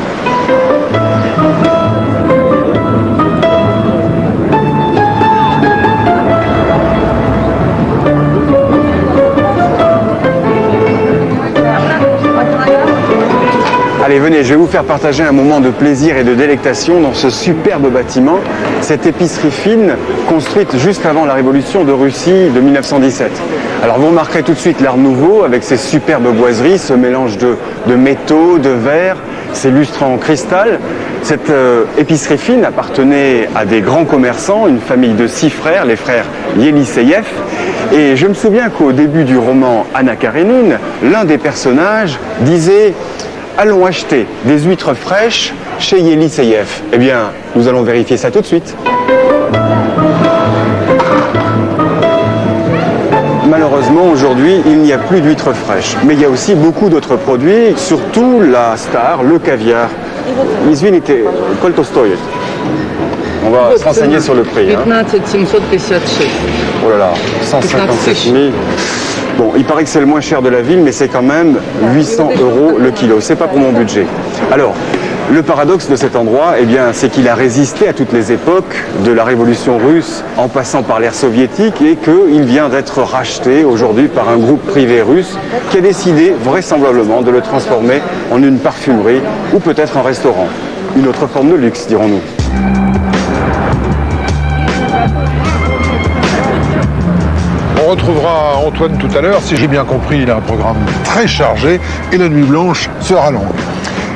Allez, venez, je vais vous faire partager un moment de plaisir et de délectation dans ce superbe bâtiment, cette épicerie fine construite juste avant la révolution de Russie de 1917. Alors vous remarquerez tout de suite l'art nouveau avec ses superbes boiseries, ce mélange de métaux, de verre, ces lustres en cristal. Cette épicerie fine appartenait à des grands commerçants, une famille de 6 frères, les frères Yeliseyev. Et je me souviens qu'au début du roman Anna Karénine, l'un des personnages disait « Allons acheter des huîtres fraîches chez Yeliseyev ». Eh bien, nous allons vérifier ça tout de suite. Malheureusement, aujourd'hui, il n'y a plus d'huîtres fraîches. Mais il y a aussi beaucoup d'autres produits, surtout la star, le caviar. Извините, сколько стоит? On va se renseigner sur le prix. Hein. 15 756. Oh là là, 157 000. Bon, il paraît que c'est le moins cher de la ville, mais c'est quand même 800 € le kilo. C'est pas pour mon budget. Alors, Le paradoxe de cet endroit, eh bien, c'est qu'il a résisté à toutes les époques, de la révolution russe en passant par l'ère soviétique, et qu'il vient d'être racheté aujourd'hui par un groupe privé russe qui a décidé vraisemblablement de le transformer en une parfumerie ou peut-être un restaurant. Une autre forme de luxe, dirons-nous. On retrouvera Antoine tout à l'heure. Si j'ai bien compris, il a un programme très chargé et la nuit blanche sera longue.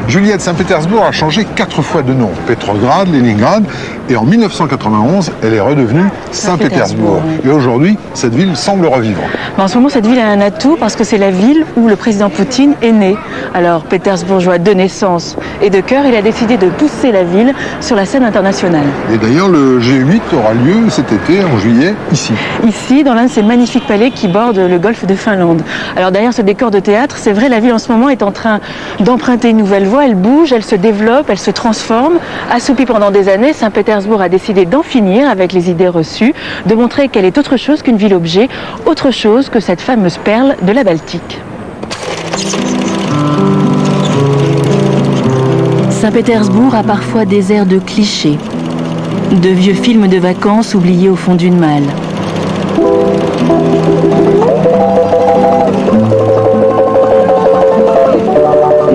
Juliette, Saint-Pétersbourg a changé 4 fois de nom. Petrograd, Leningrad, et en 1991, elle est redevenue Saint-Pétersbourg. Et aujourd'hui, cette ville semble revivre. En ce moment, cette ville a un atout parce que c'est la ville où le président Poutine est né. Alors, pétersbourgeois de naissance et de cœur, il a décidé de pousser la ville sur la scène internationale. Et d'ailleurs, le G8 aura lieu cet été, en juillet, ici. Ici, dans l'un de ces magnifiques palais qui bordent le golfe de Finlande. Alors, derrière ce décor de théâtre, c'est vrai, la ville en ce moment est en train d'emprunter une nouvelle voie. Elle bouge, elle se développe, elle se transforme. Assoupie pendant des années, Saint-Pétersbourg a décidé d'en finir avec les idées reçues, de montrer qu'elle est autre chose qu'une ville-objet, autre chose que cette fameuse perle de la Baltique. Saint-Pétersbourg a parfois des airs de clichés, de vieux films de vacances oubliés au fond d'une malle.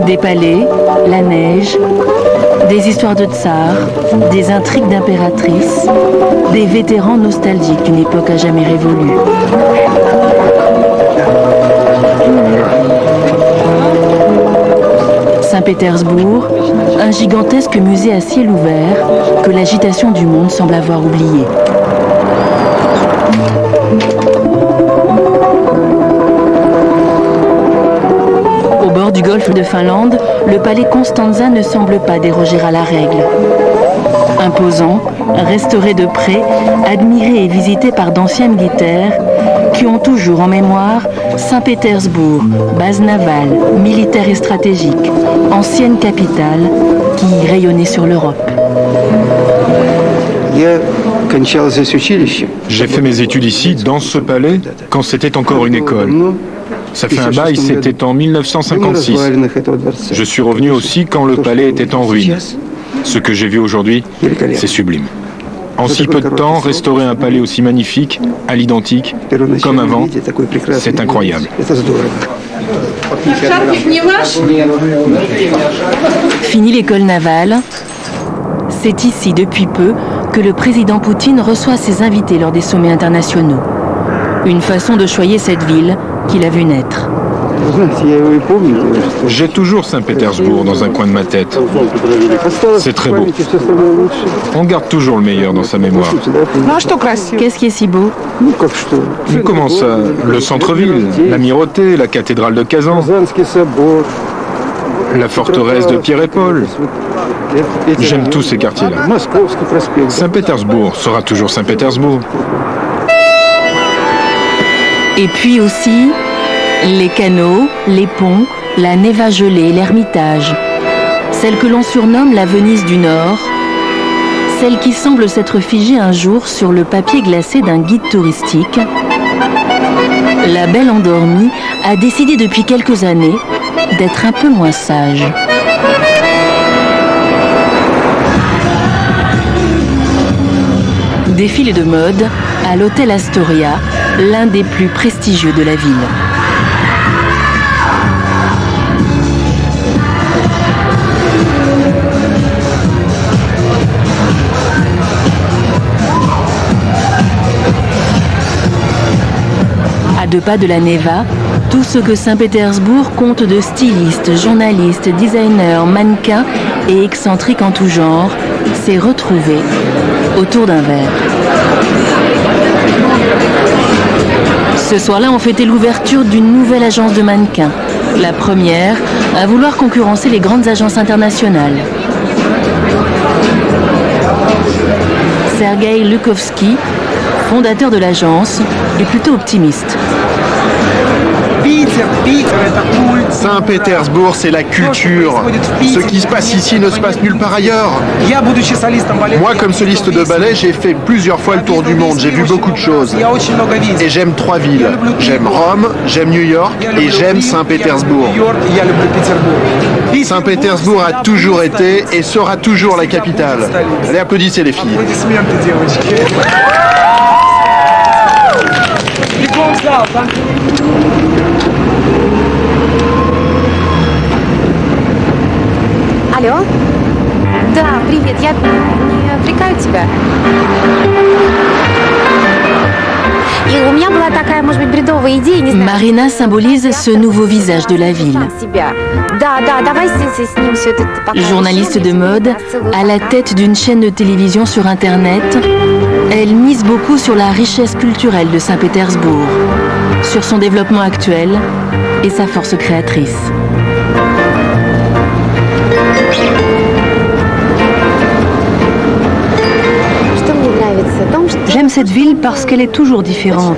Des palais, la neige, des histoires de tsars, des intrigues d'impératrices, des vétérans nostalgiques d'une époque à jamais révolue. Saint-Pétersbourg, un gigantesque musée à ciel ouvert que l'agitation du monde semble avoir oublié. Au bord du golfe de Finlande, le palais Constanza ne semble pas déroger à la règle. Imposant, restauré de près, admiré et visité par d'anciens militaires qui ont toujours en mémoire Saint-Pétersbourg, base navale, militaire et stratégique, ancienne capitale qui rayonnait sur l'Europe. J'ai fait mes études ici, dans ce palais, quand c'était encore une école. Ça fait un bail, c'était en 1956. Je suis revenu aussi quand le palais était en ruine. Ce que j'ai vu aujourd'hui, c'est sublime. En si peu de temps, restaurer un palais aussi magnifique, à l'identique, comme avant, c'est incroyable. Fini l'école navale. C'est ici, depuis peu, que le président Poutine reçoit ses invités lors des sommets internationaux. Une façon de choyer cette ville qu'il a vu naître. J'ai toujours Saint-Pétersbourg dans un coin de ma tête. C'est très beau. On garde toujours le meilleur dans sa mémoire. Qu'est-ce qui est si beau? Comment ça? Le centre-ville, l'amirauté, la cathédrale de Kazan, la forteresse de Pierre et Paul. J'aime tous ces quartiers-là. Saint-Pétersbourg sera toujours Saint-Pétersbourg. Et puis aussi, les canaux, les ponts, la Neva gelée, l'Ermitage. Celle que l'on surnomme la Venise du Nord. Celle qui semble s'être figée un jour sur le papier glacé d'un guide touristique. La belle endormie a décidé depuis quelques années d'être un peu moins sage. Défilé de mode à l'hôtel Astoria, l'un des plus prestigieux de la ville. À 2 pas de la Neva, tout ce que Saint-Pétersbourg compte de stylistes, journalistes, designers, mannequins et excentriques en tout genre s'est retrouvé autour d'un verre. Ce soir-là, on fêtait l'ouverture d'une nouvelle agence de mannequins. La première à vouloir concurrencer les grandes agences internationales. Sergei Lukovski, fondateur de l'agence, est plutôt optimiste. Saint-Pétersbourg, c'est la culture. Ce qui se passe ici ne se passe nulle part ailleurs. Moi, comme soliste de ballet, j'ai fait plusieurs fois le tour du monde. J'ai vu beaucoup de choses. Et j'aime 3 villes. J'aime Rome, j'aime New York et j'aime Saint-Pétersbourg. Saint-Pétersbourg a toujours été et sera toujours la capitale. Allez, applaudissez les filles. Алло? Да, привет, я не отвлекаю тебя. И у меня была такая, может быть, бредовая идея, не знаю. Marina symbolise ce nouveau visage de la ville. Да, давай с ним все это покажем. Journaliste de mode, à la tête d'une chaîne de télévision sur Internet, elle mise beaucoup sur la richesse culturelle de Saint-Pétersbourg, sur son développement actuel et sa force créatrice. J'aime cette ville parce qu'elle est toujours différente.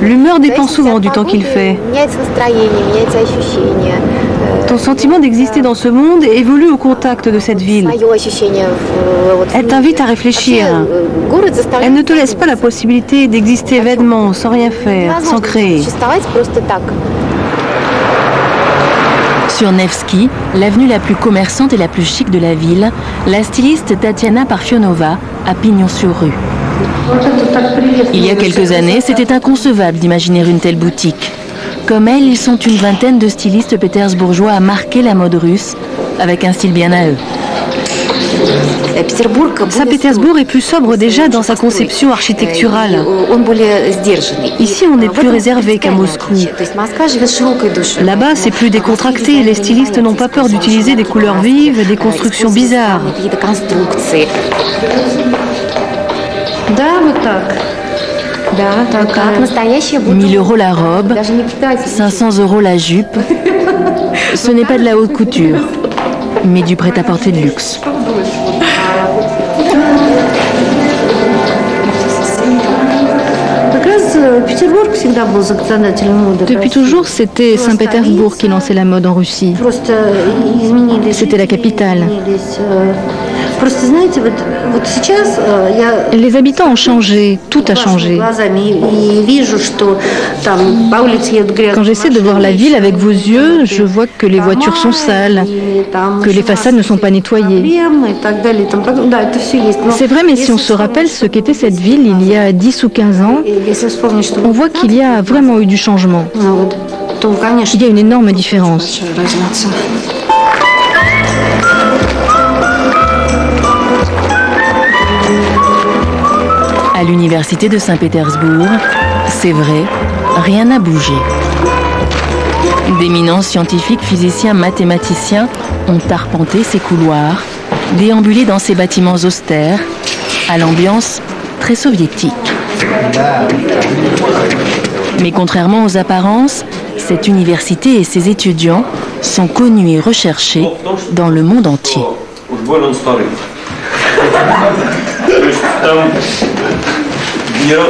L'humeur dépend souvent du temps qu'il fait. Ton sentiment d'exister dans ce monde évolue au contact de cette ville. Elle t'invite à réfléchir. Elle ne te laisse pas la possibilité d'exister vainement, sans rien faire, sans créer. Sur Nevsky, l'avenue la plus commerçante et la plus chic de la ville, la styliste Tatiana Parfionova a pignon sur rue. Il y a quelques années, c'était inconcevable d'imaginer une telle boutique. Comme elle, ils sont une vingtaine de stylistes pétersbourgeois à marquer la mode russe, avec un style bien à eux. Saint-Pétersbourg est plus sobre déjà dans sa conception architecturale. Ici, on est plus réservé qu'à Moscou. Là-bas, c'est plus décontracté. Les stylistes n'ont pas peur d'utiliser des couleurs vives et des constructions bizarres. 1000 € la robe, 500 € la jupe. Ce n'est pas de la haute couture, mais du prêt-à-porter de luxe. Depuis toujours, c'était Saint-Pétersbourg qui lançait la mode en Russie. C'était la capitale. Les habitants ont changé, tout a changé. Quand j'essaie de voir la ville avec vos yeux, je vois que les voitures sont sales, que les façades ne sont pas nettoyées. C'est vrai, mais si on se rappelle ce qu'était cette ville il y a 10 ou 15 ans, on voit qu'il y a vraiment eu du changement. Il y a une énorme différence. À l'université de Saint-Pétersbourg, c'est vrai, rien n'a bougé. D'éminents scientifiques, physiciens, mathématiciens ont arpenté ces couloirs, déambulé dans ces bâtiments austères, à l'ambiance très soviétique. Mais contrairement aux apparences, cette université et ses étudiants sont connus et recherchés dans le monde entier.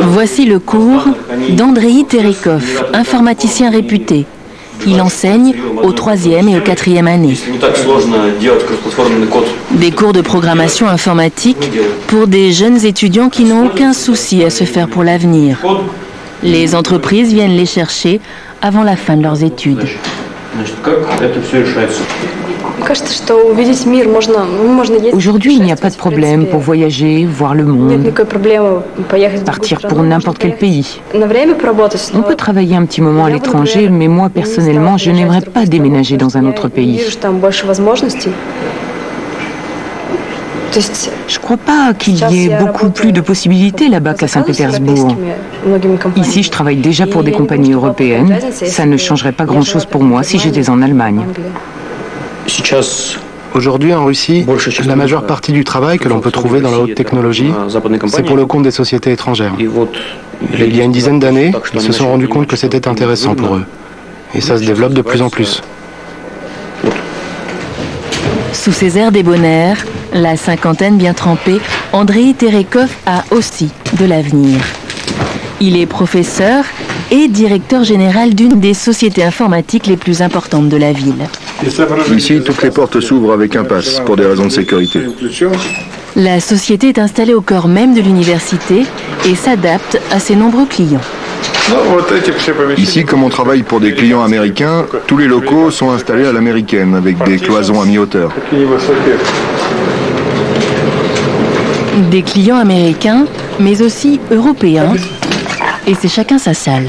Voici le cours d'Andrei Terikov, informaticien réputé. Il enseigne aux 3e et aux 4e années. Des cours de programmation informatique pour des jeunes étudiants qui n'ont aucun souci à se faire pour l'avenir. Les entreprises viennent les chercher avant la fin de leurs études. Aujourd'hui, il n'y a pas de problème pour voyager, voir le monde, partir pour n'importe quel pays. On peut travailler un petit moment à l'étranger, mais moi, personnellement, je n'aimerais pas déménager dans un autre pays. Je ne crois pas qu'il y ait beaucoup plus de possibilités là-bas qu'à Saint-Pétersbourg. Ici, je travaille déjà pour des compagnies européennes. Ça ne changerait pas grand-chose pour moi si j'étais en Allemagne. Aujourd'hui, en Russie, la majeure partie du travail que l'on peut trouver dans la haute technologie, c'est pour le compte des sociétés étrangères. Et il y a une dizaine d'années, ils se sont rendus compte que c'était intéressant pour eux. Et ça se développe de plus en plus. Sous ses airs débonnaires, la cinquantaine bien trempée, Andrei Terikov a aussi de l'avenir. Il est professeur et directeur général d'une des sociétés informatiques les plus importantes de la ville. Ici, toutes les portes s'ouvrent avec un pass, pour des raisons de sécurité. La société est installée au cœur même de l'université et s'adapte à ses nombreux clients. Ici, comme on travaille pour des clients américains, tous les locaux sont installés à l'américaine, avec des cloisons à mi-hauteur. Des clients américains, mais aussi européens, et c'est chacun sa salle.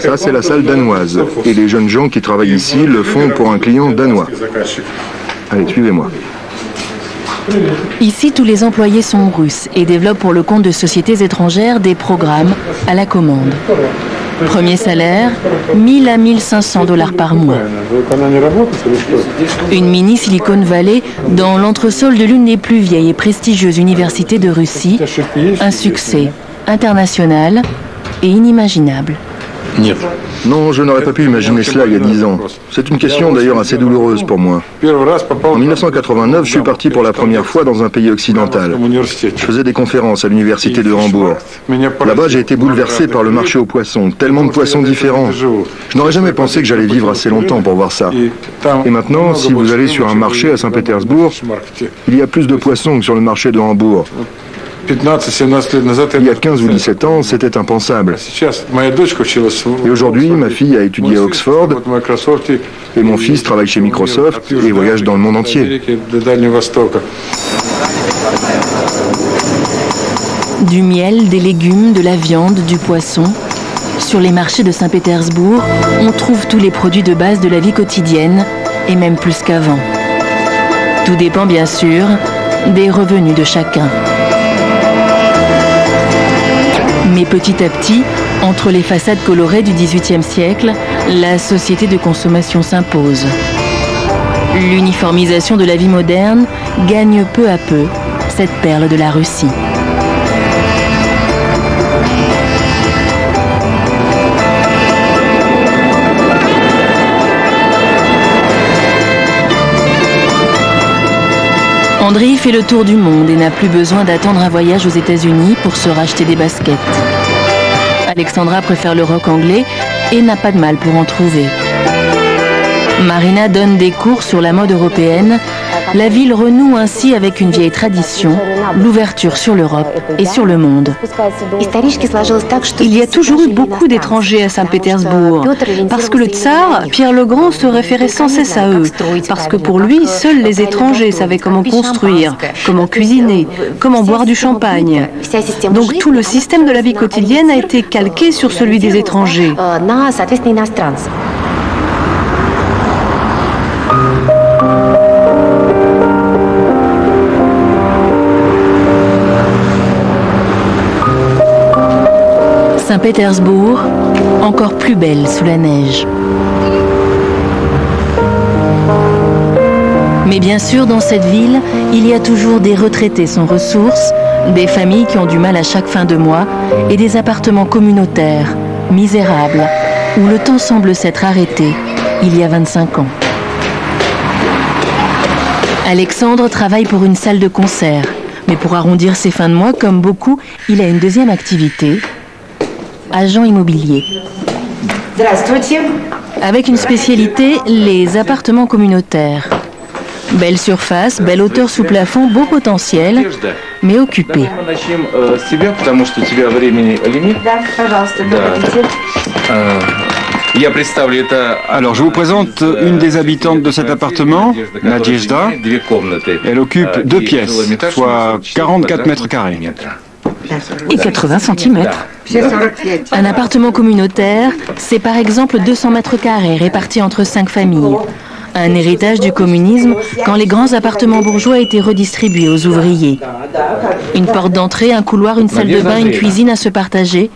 Ça, c'est la salle danoise, et les jeunes gens qui travaillent ici le font pour un client danois. Allez, suivez-moi. Ici, tous les employés sont russes et développent pour le compte de sociétés étrangères des programmes à la commande. Premier salaire, 1000 à 1500 $ par mois. Une mini Silicon Valley dans l'entresol de l'une des plus vieilles et prestigieuses universités de Russie. Un succès international et inimaginable. Non, je n'aurais pas pu imaginer cela il y a 10 ans. C'est une question d'ailleurs assez douloureuse pour moi. En 1989, je suis parti pour la première fois dans un pays occidental. Je faisais des conférences à l'université de Hambourg. Là-bas, j'ai été bouleversé par le marché aux poissons. Tellement de poissons différents. Je n'aurais jamais pensé que j'allais vivre assez longtemps pour voir ça. Et maintenant, si vous allez sur un marché à Saint-Pétersbourg, il y a plus de poissons que sur le marché de Hambourg. Il y a 15 ou 17 ans, c'était impensable. Et aujourd'hui, ma fille a étudié à Oxford et mon fils travaille chez Microsoft et voyage dans le monde entier. Du miel, des légumes, de la viande, du poisson. Sur les marchés de Saint-Pétersbourg, on trouve tous les produits de base de la vie quotidienne, et même plus qu'avant. Tout dépend bien sûr des revenus de chacun. Mais petit à petit, entre les façades colorées du XVIIIe siècle, la société de consommation s'impose. L'uniformisation de la vie moderne gagne peu à peu cette perle de la Russie. Andriy fait le tour du monde et n'a plus besoin d'attendre un voyage aux États-Unis pour se racheter des baskets. Alexandra préfère le rock anglais et n'a pas de mal pour en trouver. Marina donne des cours sur la mode européenne. La ville renoue ainsi avec une vieille tradition, l'ouverture sur l'Europe et sur le monde. Il y a toujours eu beaucoup d'étrangers à Saint-Pétersbourg, parce que le tsar, Pierre le Grand, se référait sans cesse à eux, parce que pour lui, seuls les étrangers savaient comment construire, comment cuisiner, comment boire du champagne. Donc tout le système de la vie quotidienne a été calqué sur celui des étrangers. Saint-Pétersbourg, encore plus belle sous la neige. Mais bien sûr, dans cette ville, il y a toujours des retraités sans ressources, des familles qui ont du mal à chaque fin de mois et des appartements communautaires, misérables, où le temps semble s'être arrêté il y a 25 ans. Alexandre travaille pour une salle de concert, mais pour arrondir ses fins de mois, comme beaucoup, il a une deuxième activité, agent immobilier. Avec une spécialité, les appartements communautaires. Belle surface, belle hauteur sous plafond, beau potentiel, mais occupé. Alors, je vous présente une des habitantes de cet appartement, Nadezhda. Elle occupe 2 pièces, soit 44 mètres carrés. Et 80 cm. Un appartement communautaire, c'est par exemple 200 mètres carrés répartis entre 5 familles. Un héritage du communisme quand les grands appartements bourgeois étaient redistribués aux ouvriers. Une porte d'entrée, un couloir, une salle de bain, une cuisine à se partager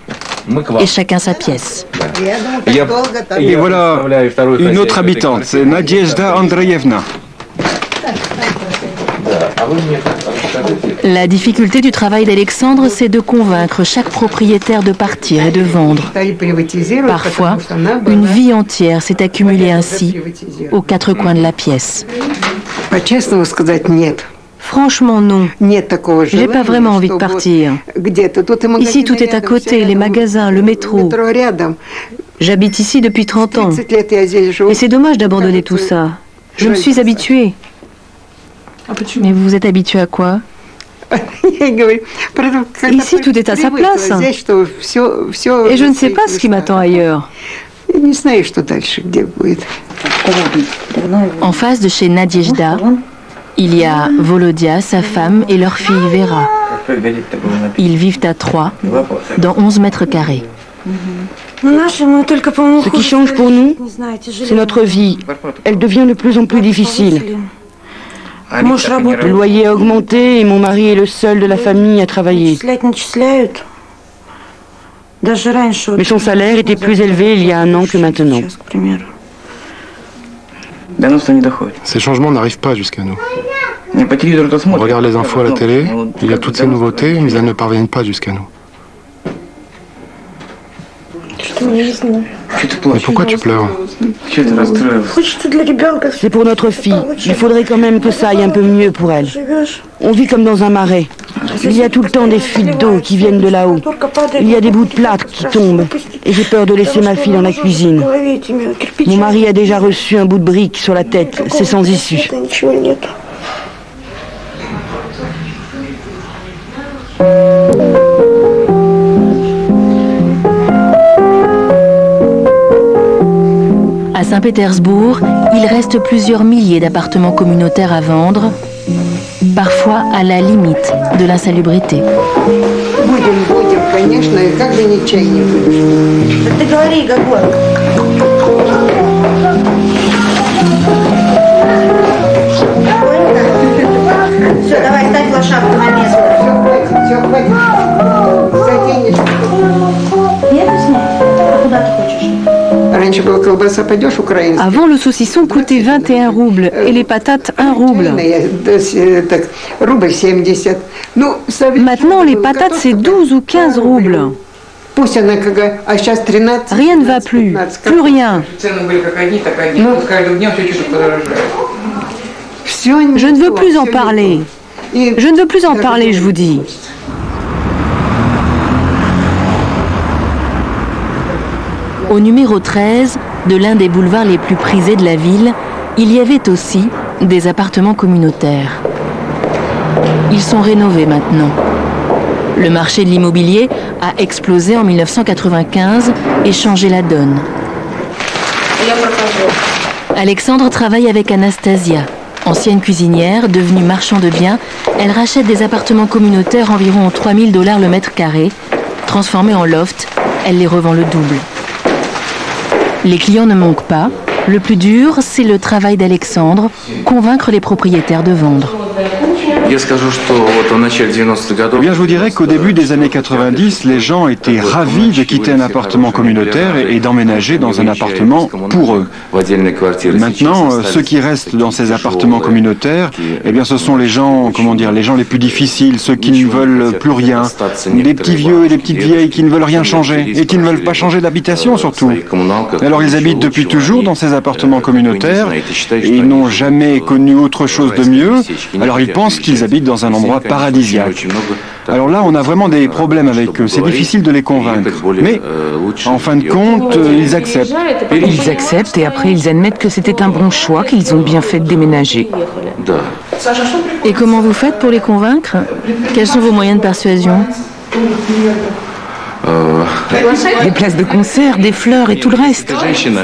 et chacun sa pièce. Et voilà une autre habitante, c'est Nadezhda Andreyevna. La difficulté du travail d'Alexandre, c'est de convaincre chaque propriétaire de partir et de vendre. Parfois, une vie entière s'est accumulée ainsi, aux 4 coins de la pièce. Franchement, non. J'ai pas vraiment envie de partir. Ici, tout est à côté, les magasins, le métro. J'habite ici depuis 30 ans. Et c'est dommage d'abandonner tout ça. Je me suis habituée. Mais vous vous êtes habitué à quoi? Ici, tout est à sa place. Et je ne sais pas ce qui m'attend ailleurs. En face de chez Nadejda, il y a Volodia, sa femme et leur fille Vera. Ils vivent à 3, dans 11 mètres carrés. Ce qui change pour nous, c'est notre vie. Elle devient de plus en plus difficile. Le loyer a augmenté et mon mari est le seul de la famille à travailler. Mais son salaire était plus élevé il y a 1 an que maintenant. Ces changements n'arrivent pas jusqu'à nous. On regarde les infos à la télé, il y a toutes ces nouveautés, mais elles ne parviennent pas jusqu'à nous. Mais pourquoi tu pleures? C'est pour notre fille. Il faudrait quand même que ça aille un peu mieux pour elle. On vit comme dans un marais. Il y a tout le temps des fuites d'eau qui viennent de là-haut. Il y a des bouts de plâtre qui tombent. Et j'ai peur de laisser ma fille dans la cuisine. Mon mari a déjà reçu un bout de brique sur la tête. C'est sans issue. À Saint-Pétersbourg, il reste plusieurs milliers d'appartements communautaires à vendre, parfois à la limite de l'insalubrité. Avant, le saucisson coûtait 21 roubles et les patates 1 rouble. Maintenant, les patates, c'est 12 ou 15 roubles. Rien ne va plus, plus rien. Je ne veux plus en parler. Je ne veux plus en parler, je vous dis. Au numéro 13 de l'un des boulevards les plus prisés de la ville, il y avait aussi des appartements communautaires. Ils sont rénovés maintenant. Le marché de l'immobilier a explosé en 1995 et changé la donne. Alexandre travaille avec Anastasia. Ancienne cuisinière, devenue marchand de biens, elle rachète des appartements communautaires environ 3 000 $ le mètre carré. Transformés en loft, elle les revend le double. Les clients ne manquent pas. Le plus dur, c'est le travail d'Alexandre, convaincre les propriétaires de vendre. Eh bien, je vous dirais qu'au début des années 90, les gens étaient ravis de quitter un appartement communautaire et d'emménager dans un appartement pour eux. Maintenant, ceux qui restent dans ces appartements communautaires, eh bien, ce sont les gens, comment dire, les gens les plus difficiles, ceux qui ne veulent plus rien, des petits vieux et des petites vieilles qui ne veulent rien changer et qui ne veulent pas changer d'habitation surtout. Alors, ils habitent depuis toujours dans ces appartements communautaires et ils n'ont jamais connu autre chose de mieux. Alors, ils pensent qu'ils habitent dans un endroit paradisiaque. Alors là, on a vraiment des problèmes avec eux. C'est difficile de les convaincre. Mais, en fin de compte, ils acceptent. Ils acceptent et après ils admettent que c'était un bon choix, qu'ils ont bien fait de déménager. Et comment vous faites pour les convaincre? Quels sont vos moyens de persuasion? Des places de concert, des fleurs et tout le reste.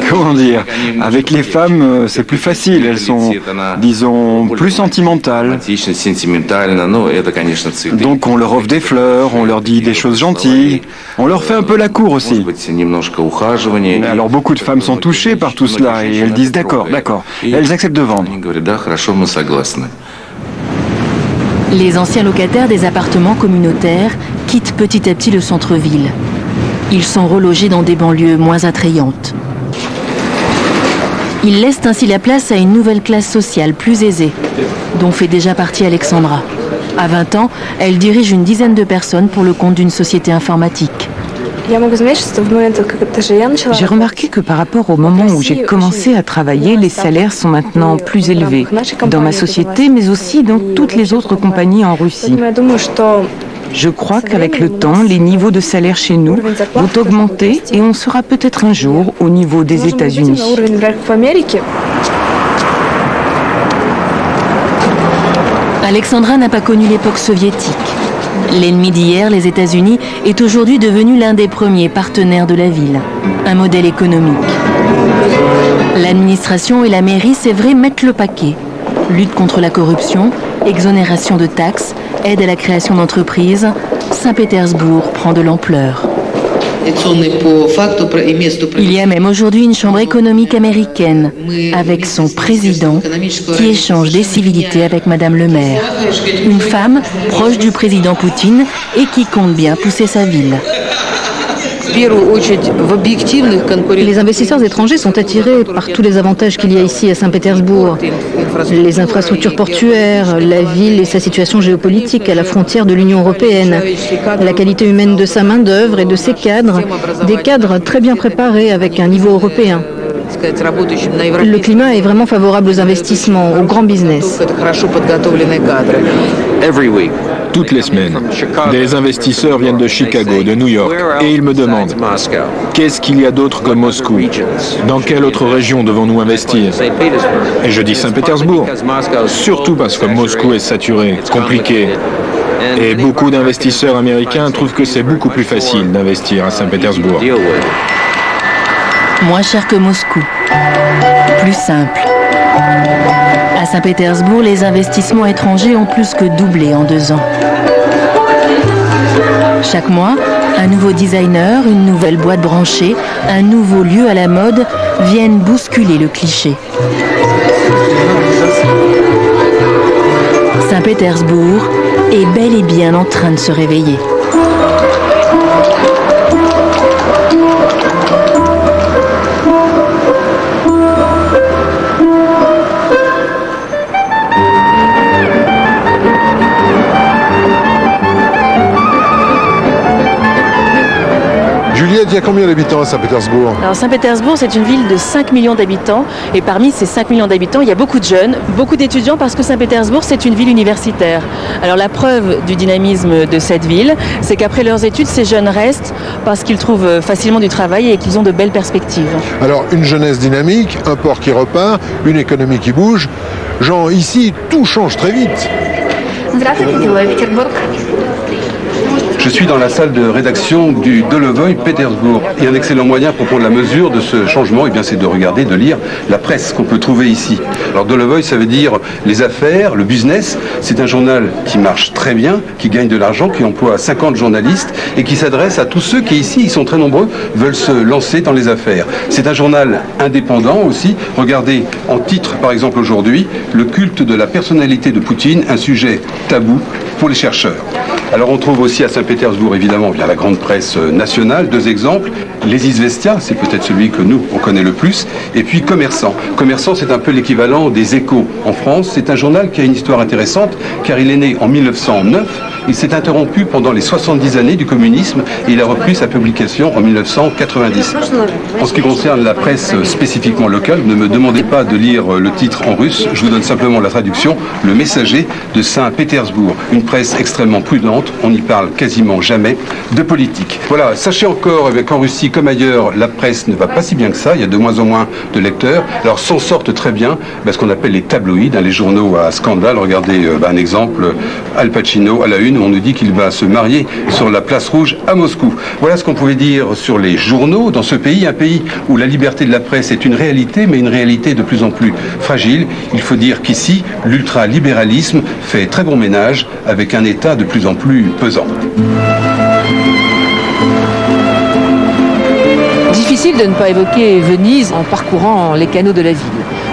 Comment dire? Avec les femmes, c'est plus facile. Elles sont, disons, plus sentimentales. Donc on leur offre des fleurs, on leur dit des choses gentilles. On leur fait un peu la cour aussi. Alors beaucoup de femmes sont touchées par tout cela et elles disent d'accord, d'accord. Elles acceptent de vendre. Les anciens locataires des appartements communautaires quittent petit à petit le centre-ville. Ils sont relogés dans des banlieues moins attrayantes. Ils laissent ainsi la place à une nouvelle classe sociale plus aisée, dont fait déjà partie Alexandra. À 20 ans, elle dirige une dizaine de personnes pour le compte d'une société informatique. J'ai remarqué que par rapport au moment où j'ai commencé à travailler, les salaires sont maintenant plus élevés dans ma société, mais aussi dans toutes les autres compagnies en Russie. Je crois qu'avec le temps, les niveaux de salaire chez nous vont augmenter et on sera peut-être un jour au niveau des États-Unis. Alexandra n'a pas connu l'époque soviétique. L'ennemi d'hier, les États-Unis, est aujourd'hui devenu l'un des premiers partenaires de la ville. Un modèle économique. L'administration et la mairie, c'est vrai, mettent le paquet. Lutte contre la corruption, exonération de taxes, aide à la création d'entreprises. Saint-Pétersbourg prend de l'ampleur. Il y a même aujourd'hui une chambre économique américaine avec son président qui échange des civilités avec Madame le maire. Une femme proche du président Poutine et qui compte bien pousser sa ville. Les investisseurs étrangers sont attirés par tous les avantages qu'il y a ici à Saint-Pétersbourg. Les infrastructures portuaires, la ville et sa situation géopolitique à la frontière de l'Union européenne, la qualité humaine de sa main-d'œuvre et de ses cadres, des cadres très bien préparés avec un niveau européen. Le climat est vraiment favorable aux investissements, au grand business. Toutes les semaines, des investisseurs viennent de Chicago, de New York, et ils me demandent qu'est-ce qu'il y a d'autre que Moscou? Dans quelle autre région devons-nous investir? Et je dis Saint-Pétersbourg, surtout parce que Moscou est saturé, compliqué. Et beaucoup d'investisseurs américains trouvent que c'est beaucoup plus facile d'investir à Saint-Pétersbourg. Moins cher que Moscou. Plus simple. À Saint-Pétersbourg, les investissements étrangers ont plus que doublé en 2 ans. Chaque mois, un nouveau designer, une nouvelle boîte branchée, un nouveau lieu à la mode viennent bousculer le cliché. Saint-Pétersbourg est bel et bien en train de se réveiller. Juliette, il y a combien d'habitants à Saint-Pétersbourg? Alors Saint-Pétersbourg, c'est une ville de 5 millions d'habitants. Et parmi ces 5 millions d'habitants, il y a beaucoup de jeunes, beaucoup d'étudiants parce que Saint-Pétersbourg, c'est une ville universitaire. Alors la preuve du dynamisme de cette ville, c'est qu'après leurs études, ces jeunes restent parce qu'ils trouvent facilement du travail et qu'ils ont de belles perspectives. Alors une jeunesse dynamique, un port qui repart, une économie qui bouge. Jean, ici, tout change très vite. Je suis dans la salle de rédaction du Dolovoï Pétersbourg. Et un excellent moyen pour prendre la mesure de ce changement, c'est de regarder, de lire la presse qu'on peut trouver ici. Alors Dolovoï, ça veut dire les affaires, le business. C'est un journal qui marche très bien, qui gagne de l'argent, qui emploie 50 journalistes et qui s'adresse à tous ceux qui ici, ils sont très nombreux, veulent se lancer dans les affaires. C'est un journal indépendant aussi. Regardez en titre, par exemple aujourd'hui, le culte de la personnalité de Poutine, un sujet tabou pour les chercheurs. Alors on trouve aussi à Saint-Pétersbourg, évidemment, via la grande presse nationale, 2 exemples. Les Izvestia, c'est peut-être celui que nous, on connaît le plus. Et puis Commerçant. Commerçant, c'est un peu l'équivalent des Échos en France. C'est un journal qui a une histoire intéressante, car il est né en 1909. Il s'est interrompu pendant les 70 années du communisme et il a repris sa publication en 1990. En ce qui concerne la presse spécifiquement locale, ne me demandez pas de lire le titre en russe. Je vous donne simplement la traduction. Le Messager de Saint-Pétersbourg. Une presse extrêmement prudente. On n'y parle quasiment jamais de politique. Voilà, sachez encore qu'en Russie comme ailleurs, la presse ne va pas si bien que ça. Il y a de moins en moins de lecteurs. Alors s'en sortent très bien ce qu'on appelle les tabloïds, les journaux à scandale. Regardez un exemple, Al Pacino à la une, où on nous dit qu'il va se marier sur la place rouge à Moscou. Voilà ce qu'on pouvait dire sur les journaux dans ce pays, un pays où la liberté de la presse est une réalité, mais une réalité de plus en plus fragile. Il faut dire qu'ici, l'ultralibéralisme fait très bon ménage avec un État de plus en plus pesant. Difficile de ne pas évoquer Venise en parcourant les canaux de la ville.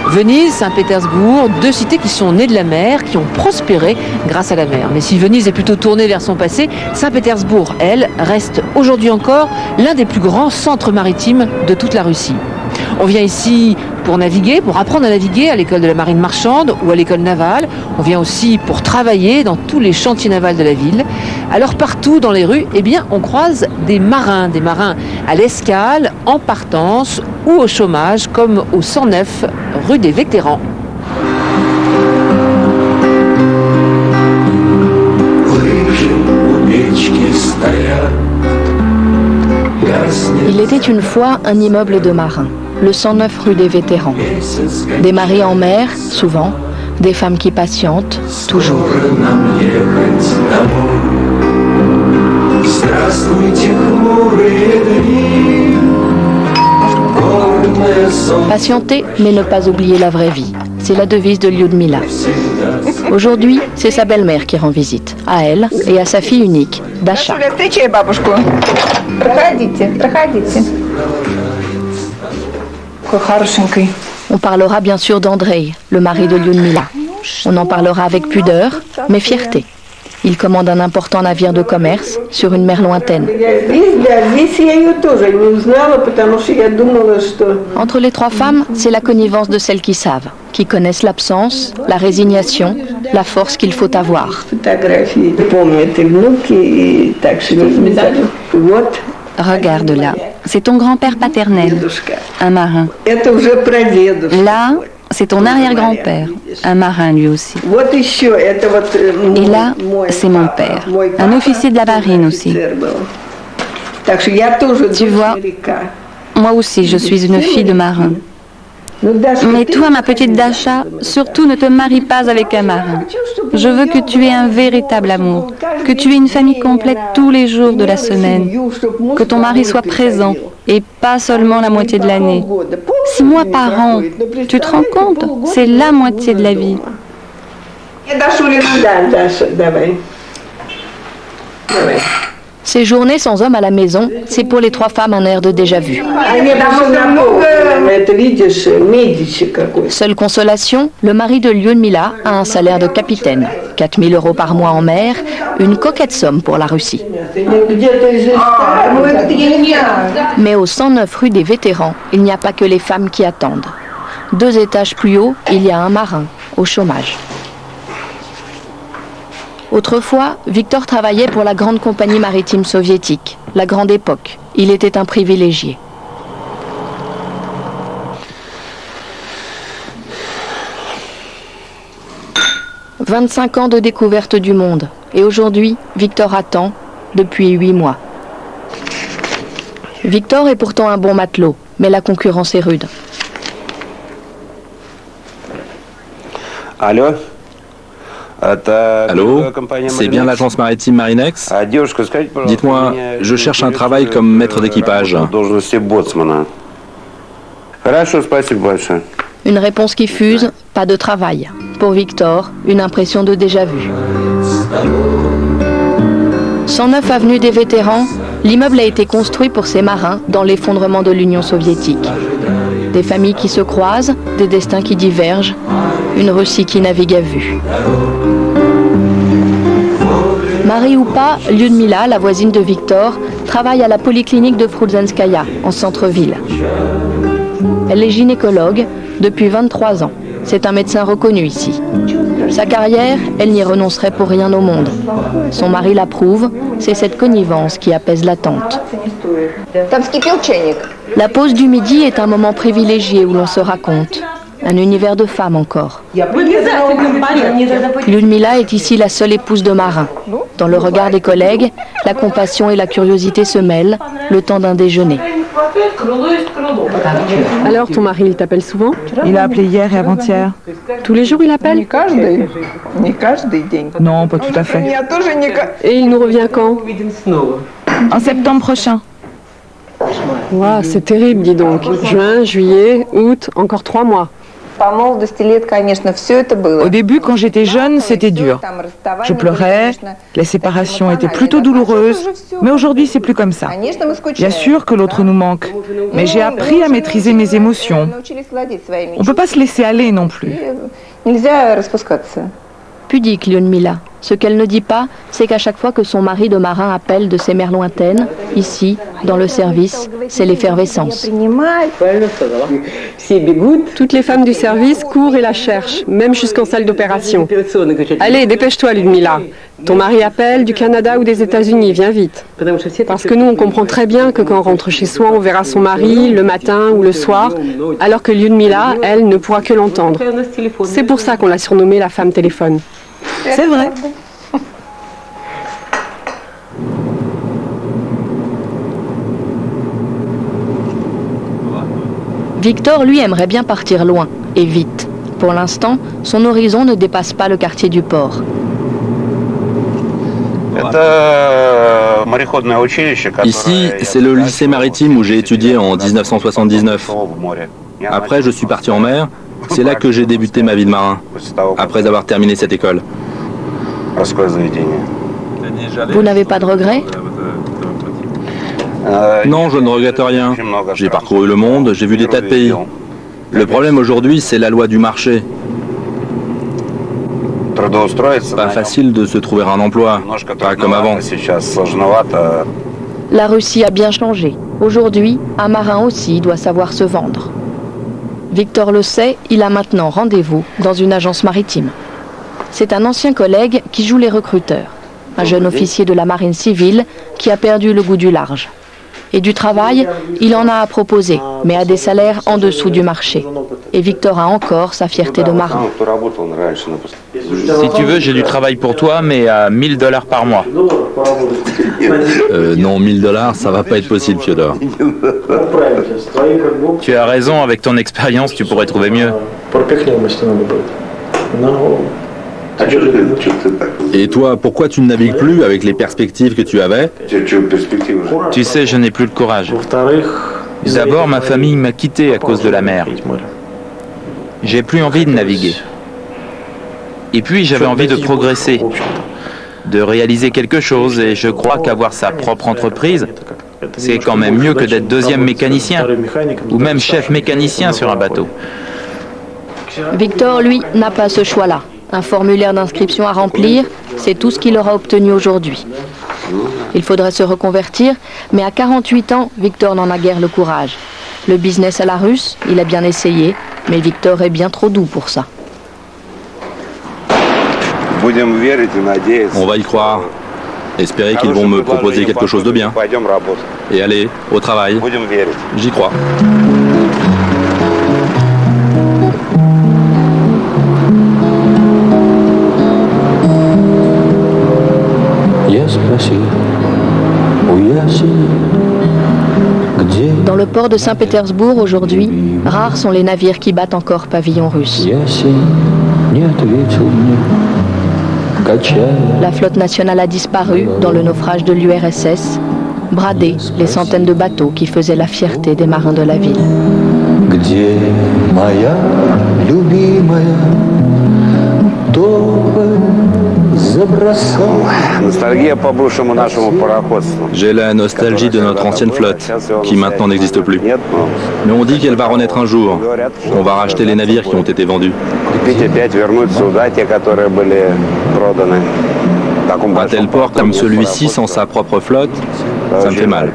Venise, Saint-Pétersbourg, 2 cités qui sont nées de la mer, qui ont prospéré grâce à la mer. Mais si Venise est plutôt tournée vers son passé, Saint-Pétersbourg, elle, reste aujourd'hui encore l'un des plus grands centres maritimes de toute la Russie. On vient ici pour naviguer, pour apprendre à naviguer à l'école de la marine marchande ou à l'école navale. On vient aussi pour travailler dans tous les chantiers navals de la ville. Alors partout dans les rues, eh bien, on croise des marins à l'escale, en partance ou au chômage, comme au 109 rue des Vétérans. Il était une fois un immeuble de marins, le 109 rue des Vétérans. Des maris en mer, souvent, des femmes qui patientent, toujours. Patienter, mais ne pas oublier la vraie vie. C'est la devise de Lyudmila. Aujourd'hui, c'est sa belle-mère qui rend visite, à elle et à sa fille unique, Dasha. On parlera bien sûr d'Andrei, le mari de Lyudmila. On en parlera avec pudeur, mais fierté. Il commande un important navire de commerce sur une mer lointaine. Entre les trois femmes, c'est la connivence de celles qui savent, qui connaissent l'absence, la résignation, la force qu'il faut avoir. Regarde là, c'est ton grand-père paternel, un marin. Là, c'est ton arrière-grand-père, un marin lui aussi. Et là, c'est mon père, un officier de la marine aussi. Tu vois, moi aussi, je suis une fille de marin. Mais toi, ma petite Dasha, surtout ne te marie pas avec un marin. Je veux que tu aies un véritable amour, que tu aies une famille complète tous les jours de la semaine, que ton mari soit présent et pas seulement la moitié de l'année. 6 mois par an, tu te rends compte? C'est la moitié de la vie. Ces journées sans homme à la maison, c'est pour les trois femmes un air de déjà-vu. Seule consolation, le mari de Lyudmila a un salaire de capitaine. 4 000 € par mois en mer, une coquette somme pour la Russie. Mais au 109 rue des Vétérans, il n'y a pas que les femmes qui attendent. 2 étages plus haut, il y a un marin, au chômage. Autrefois, Victor travaillait pour la grande compagnie maritime soviétique, la Grande Époque. Il était un privilégié. « 25 ans de découverte du monde. Et aujourd'hui, Victor attend depuis 8 mois. Victor est pourtant un bon matelot, mais la concurrence est rude. Allô ? Allô, c'est bien l'agence maritime Marinex? Dites-moi, je cherche un travail comme maître d'équipage. Une réponse qui fuse, pas de travail. Pour Victor, une impression de déjà-vu. 109 avenue des Vétérans, l'immeuble a été construit pour ces marins dans l'effondrement de l'Union soviétique. Des familles qui se croisent, des destins qui divergent, une Russie qui navigue à vue. Marie ou pas, Lyudmila, la voisine de Victor, travaille à la polyclinique de Frudzenskaya, en centre-ville. Elle est gynécologue depuis 23 ans. C'est un médecin reconnu ici. Sa carrière, elle n'y renoncerait pour rien au monde. Son mari l'approuve, c'est cette connivence qui apaise l'attente. La pause du midi est un moment privilégié où l'on se raconte. Un univers de femmes encore. Lyudmila est ici la seule épouse de marin. Dans le regard des collègues, la compassion et la curiosité se mêlent, le temps d'un déjeuner. Alors, ton mari, il t'appelle souvent? Il a appelé hier et avant-hier. Tous les jours, il appelle? Non, pas tout à fait. Et il nous revient quand? En septembre prochain. Wow, c'est terrible, dis donc. Juin, juillet, août, encore 3 mois. Au début, quand j'étais jeune, c'était dur. Je pleurais, les séparations étaient plutôt douloureuses, mais aujourd'hui, c'est plus comme ça. Bien sûr que l'autre nous manque, mais j'ai appris à maîtriser mes émotions. On ne peut pas se laisser aller non plus. Pudique, Lyudmila. Ce qu'elle ne dit pas, c'est qu'à chaque fois que son mari de marin appelle de ses mers lointaines, ici, dans le service, c'est l'effervescence. Toutes les femmes du service courent et la cherchent, même jusqu'en salle d'opération. Allez, dépêche-toi, Ludmila. Ton mari appelle du Canada ou des États-Unis, viens vite. Parce que nous, on comprend très bien que quand on rentre chez soi, on verra son mari le matin ou le soir, alors que Ludmila, elle, ne pourra que l'entendre. C'est pour ça qu'on l'a surnommée la femme téléphone. C'est vrai. Victor, lui, aimerait bien partir loin, et vite. Pour l'instant, son horizon ne dépasse pas le quartier du port. Ici, c'est le lycée maritime où j'ai étudié en 1979. Après, je suis parti en mer. C'est là que j'ai débuté ma vie de marin, après avoir terminé cette école. Vous n'avez pas de regrets? Non, je ne regrette rien. J'ai parcouru le monde, j'ai vu des tas de pays. Le problème aujourd'hui, c'est la loi du marché. Pas facile de se trouver un emploi, pas comme avant. La Russie a bien changé. Aujourd'hui, un marin aussi doit savoir se vendre. Victor le sait, il a maintenant rendez-vous dans une agence maritime. C'est un ancien collègue qui joue les recruteurs. Un jeune officier de la marine civile qui a perdu le goût du large. Et du travail, il en a à proposer, mais à des salaires en dessous du marché. Et Victor a encore sa fierté de marin. Si tu veux, j'ai du travail pour toi, mais à $1000 par mois. Non, $1000, ça va pas être possible, Fyodor. Tu as raison, avec ton expérience, tu pourrais trouver mieux. Et toi, pourquoi tu ne navigues plus avec les perspectives que tu avais? Tu sais, je n'ai plus le courage. D'abord, ma famille m'a quitté à cause de la mer. J'ai plus envie de naviguer. Et puis, j'avais envie de progresser, de réaliser quelque chose, et je crois qu'avoir sa propre entreprise, c'est quand même mieux que d'être deuxième mécanicien, ou même chef mécanicien sur un bateau. Victor, lui, n'a pas ce choix-là. Un formulaire d'inscription à remplir, c'est tout ce qu'il aura obtenu aujourd'hui. Il faudrait se reconvertir, mais à 48 ans, Victor n'en a guère le courage. Le business à la russe, il a bien essayé, mais Victor est bien trop doux pour ça. On va y croire. Espérer qu'ils vont me proposer quelque chose de bien. Et allez, au travail. J'y crois. Dans le port de Saint-Pétersbourg aujourd'hui, rares sont les navires qui battent encore pavillon russe. La flotte nationale a disparu dans le naufrage de l'URSS, bradé les centaines de bateaux qui faisaient la fierté des marins de la ville. J'ai la nostalgie de notre ancienne flotte, qui maintenant n'existe plus. Mais on dit qu'elle va renaître un jour, qu'on va racheter les navires qui ont été vendus. Un tel port comme celui-ci, sans sa propre flotte, ça me fait mal.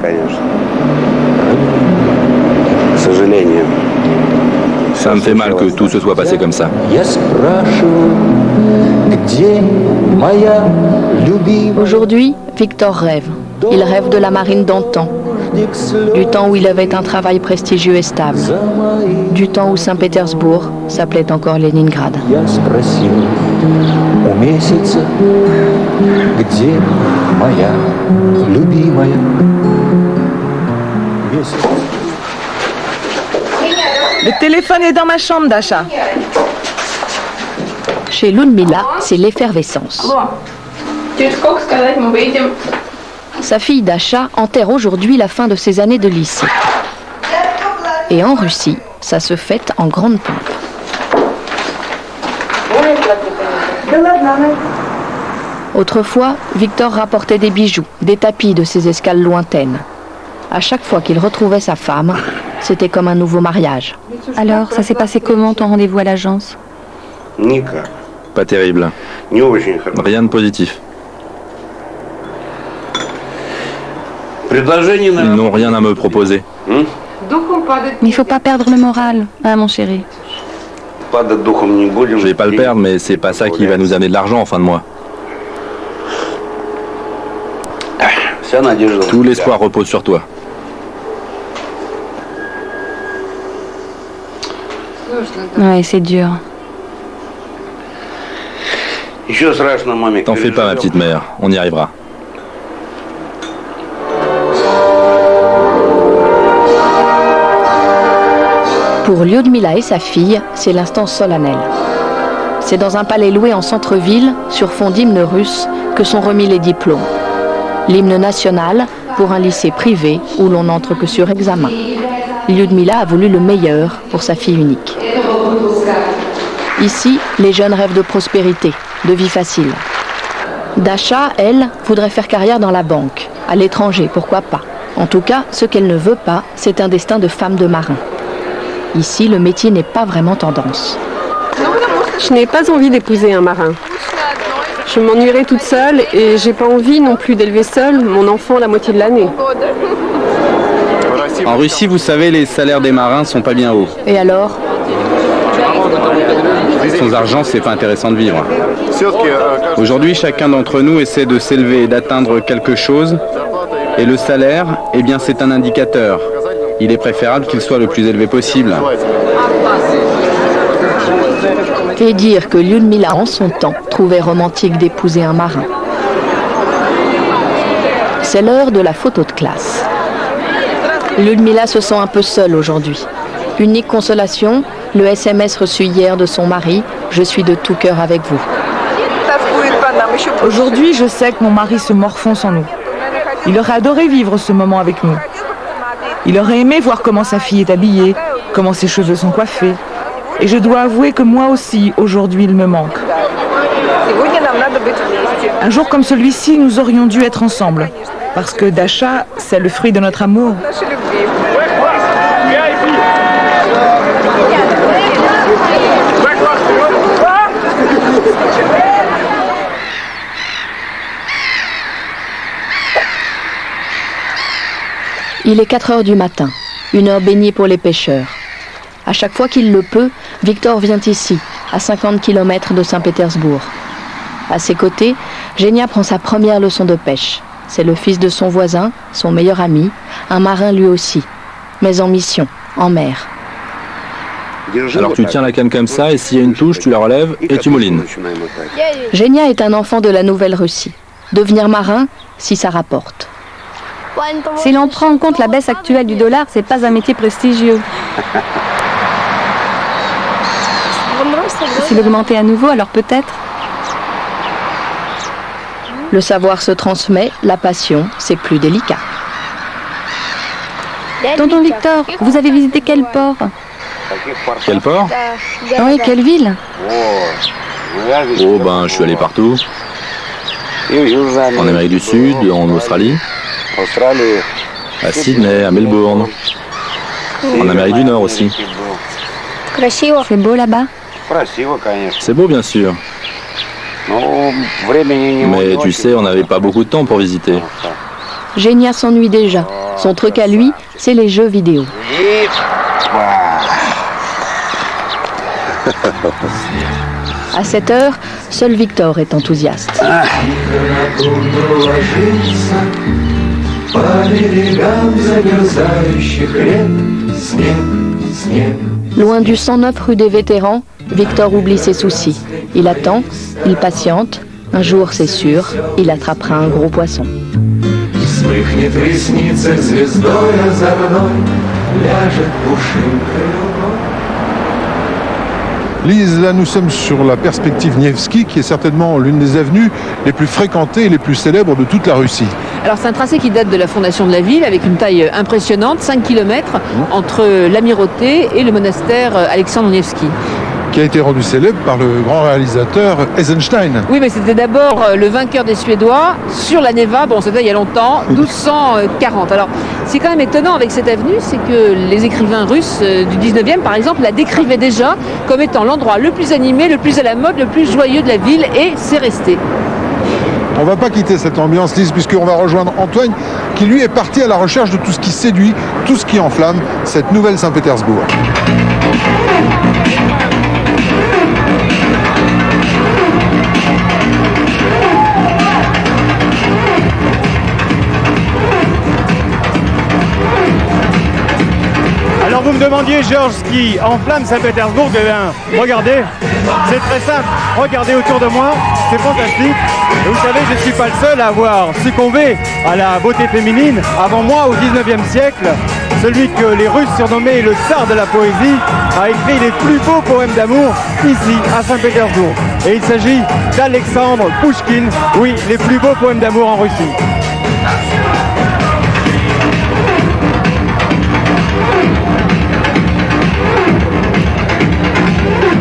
Ça me fait mal que tout se soit passé comme ça. Aujourd'hui, Victor rêve. Il rêve de la marine d'antan, du temps où il avait un travail prestigieux et stable, du temps où Saint-Pétersbourg s'appelait encore Leningrad. Le téléphone est dans ma chambre, Dasha. Chez Ludmila, c'est l'effervescence. Sa fille Dasha enterre aujourd'hui la fin de ses années de lycée. Et en Russie, ça se fête en grande pompe. Autrefois, Victor rapportait des bijoux, des tapis de ses escales lointaines. À chaque fois qu'il retrouvait sa femme, c'était comme un nouveau mariage. Alors, ça s'est passé comment ton rendez-vous à l'agence? Pas terrible. Rien de positif. Ils n'ont rien à me proposer. Mais il ne faut pas perdre le moral, hein, mon chéri. Je vais pas le perdre, mais c'est pas ça qui va nous amener de l'argent en fin de mois. Tout l'espoir repose sur toi. Ouais, c'est dur. T'en fais pas, ma petite mère, on y arrivera. Pour Lyudmila et sa fille, c'est l'instant solennel. C'est dans un palais loué en centre-ville, sur fond d'hymne russe, que sont remis les diplômes. L'hymne national pour un lycée privé où l'on n'entre que sur examen. Lyudmila a voulu le meilleur pour sa fille unique. Ici, les jeunes rêvent de prospérité, de vie facile. Dasha, elle, voudrait faire carrière dans la banque, à l'étranger, pourquoi pas. En tout cas, ce qu'elle ne veut pas, c'est un destin de femme de marin. Ici, le métier n'est pas vraiment tendance. Je n'ai pas envie d'épouser un marin. Je m'ennuierai toute seule et j'ai pas envie non plus d'élever seule mon enfant la moitié de l'année. En Russie, vous savez, les salaires des marins sont pas bien hauts. Et alors? Sans argent, c'est pas intéressant de vivre. Aujourd'hui, chacun d'entre nous essaie de s'élever et d'atteindre quelque chose. Et le salaire, eh bien, c'est un indicateur. Il est préférable qu'il soit le plus élevé possible. Et dire que Lyudmila, en son temps, trouvait romantique d'épouser un marin. C'est l'heure de la photo de classe. Lyudmila se sent un peu seule aujourd'hui. Unique consolation, le SMS reçu hier de son mari, « Je suis de tout cœur avec vous ». Aujourd'hui, je sais que mon mari se morfonce en nous. Il aurait adoré vivre ce moment avec nous. Il aurait aimé voir comment sa fille est habillée, comment ses cheveux sont coiffés. Et je dois avouer que moi aussi, aujourd'hui, il me manque. Un jour comme celui-ci, nous aurions dû être ensemble. Parce que Dasha, c'est le fruit de notre amour. Il est 4 heures du matin, une heure bénie pour les pêcheurs. À chaque fois qu'il le peut, Victor vient ici, à 50 km de Saint-Pétersbourg. À ses côtés, Genia prend sa première leçon de pêche. C'est le fils de son voisin, son meilleur ami, un marin lui aussi, mais en mission, en mer. Alors tu tiens la canne comme ça, et s'il y a une touche, tu la relèves et tu moulines. Genia est un enfant de la Nouvelle-Russie. Devenir marin, si ça rapporte. Si l'on prend en compte la baisse actuelle du dollar, c'est pas un métier prestigieux. S'il augmentait à nouveau, alors peut-être. Le savoir se transmet, la passion, c'est plus délicat. Tonton Victor, vous avez visité quel port? Quel port? Oui, quelle ville? Oh ben, je suis allé partout. En Amérique du Sud, en Australie, à Sydney, à Melbourne, en Amérique du Nord aussi. C'est beau là-bas? C'est beau bien sûr. Mais tu sais, on n'avait pas beaucoup de temps pour visiter. Genia s'ennuie déjà. Son truc à lui, c'est les jeux vidéo. À cette heure, seul Victor est enthousiaste. Loin du 109 rue des Vétérans, Victor oublie ses soucis. Il attend, il patiente. Un jour, c'est sûr, il attrapera un gros poisson. Lise, là nous sommes sur la perspective Nevsky, qui est certainement l'une des avenues les plus fréquentées et les plus célèbres de toute la Russie. Alors c'est un tracé qui date de la fondation de la ville, avec une taille impressionnante, 5 km entre l'amirauté et le monastère Alexandre Nevsky. qui a été rendu célèbre par le grand réalisateur Eisenstein. Oui, mais c'était d'abord le vainqueur des Suédois sur la Neva, bon c'était il y a longtemps, 1240. Alors, c'est quand même étonnant avec cette avenue, c'est que les écrivains russes du 19e, par exemple, la décrivaient déjà comme étant l'endroit le plus animé, le plus à la mode, le plus joyeux de la ville, et c'est resté. On ne va pas quitter cette ambiance, Lise, puisqu'on va rejoindre Antoine, qui lui est parti à la recherche de tout ce qui séduit, tout ce qui enflamme cette nouvelle Saint-Pétersbourg. Alors vous me demandiez, Georges, ce qui enflamme Saint-Pétersbourg, eh bien, regardez, c'est très simple, regardez autour de moi, c'est fantastique. Et vous savez, je ne suis pas le seul à avoir succombé à la beauté féminine. Avant moi, au 19e siècle, celui que les Russes surnommaient le tsar de la poésie a écrit les plus beaux poèmes d'amour ici, à Saint-Pétersbourg. Et il s'agit d'Alexandre Pouchkine, oui, les plus beaux poèmes d'amour en Russie.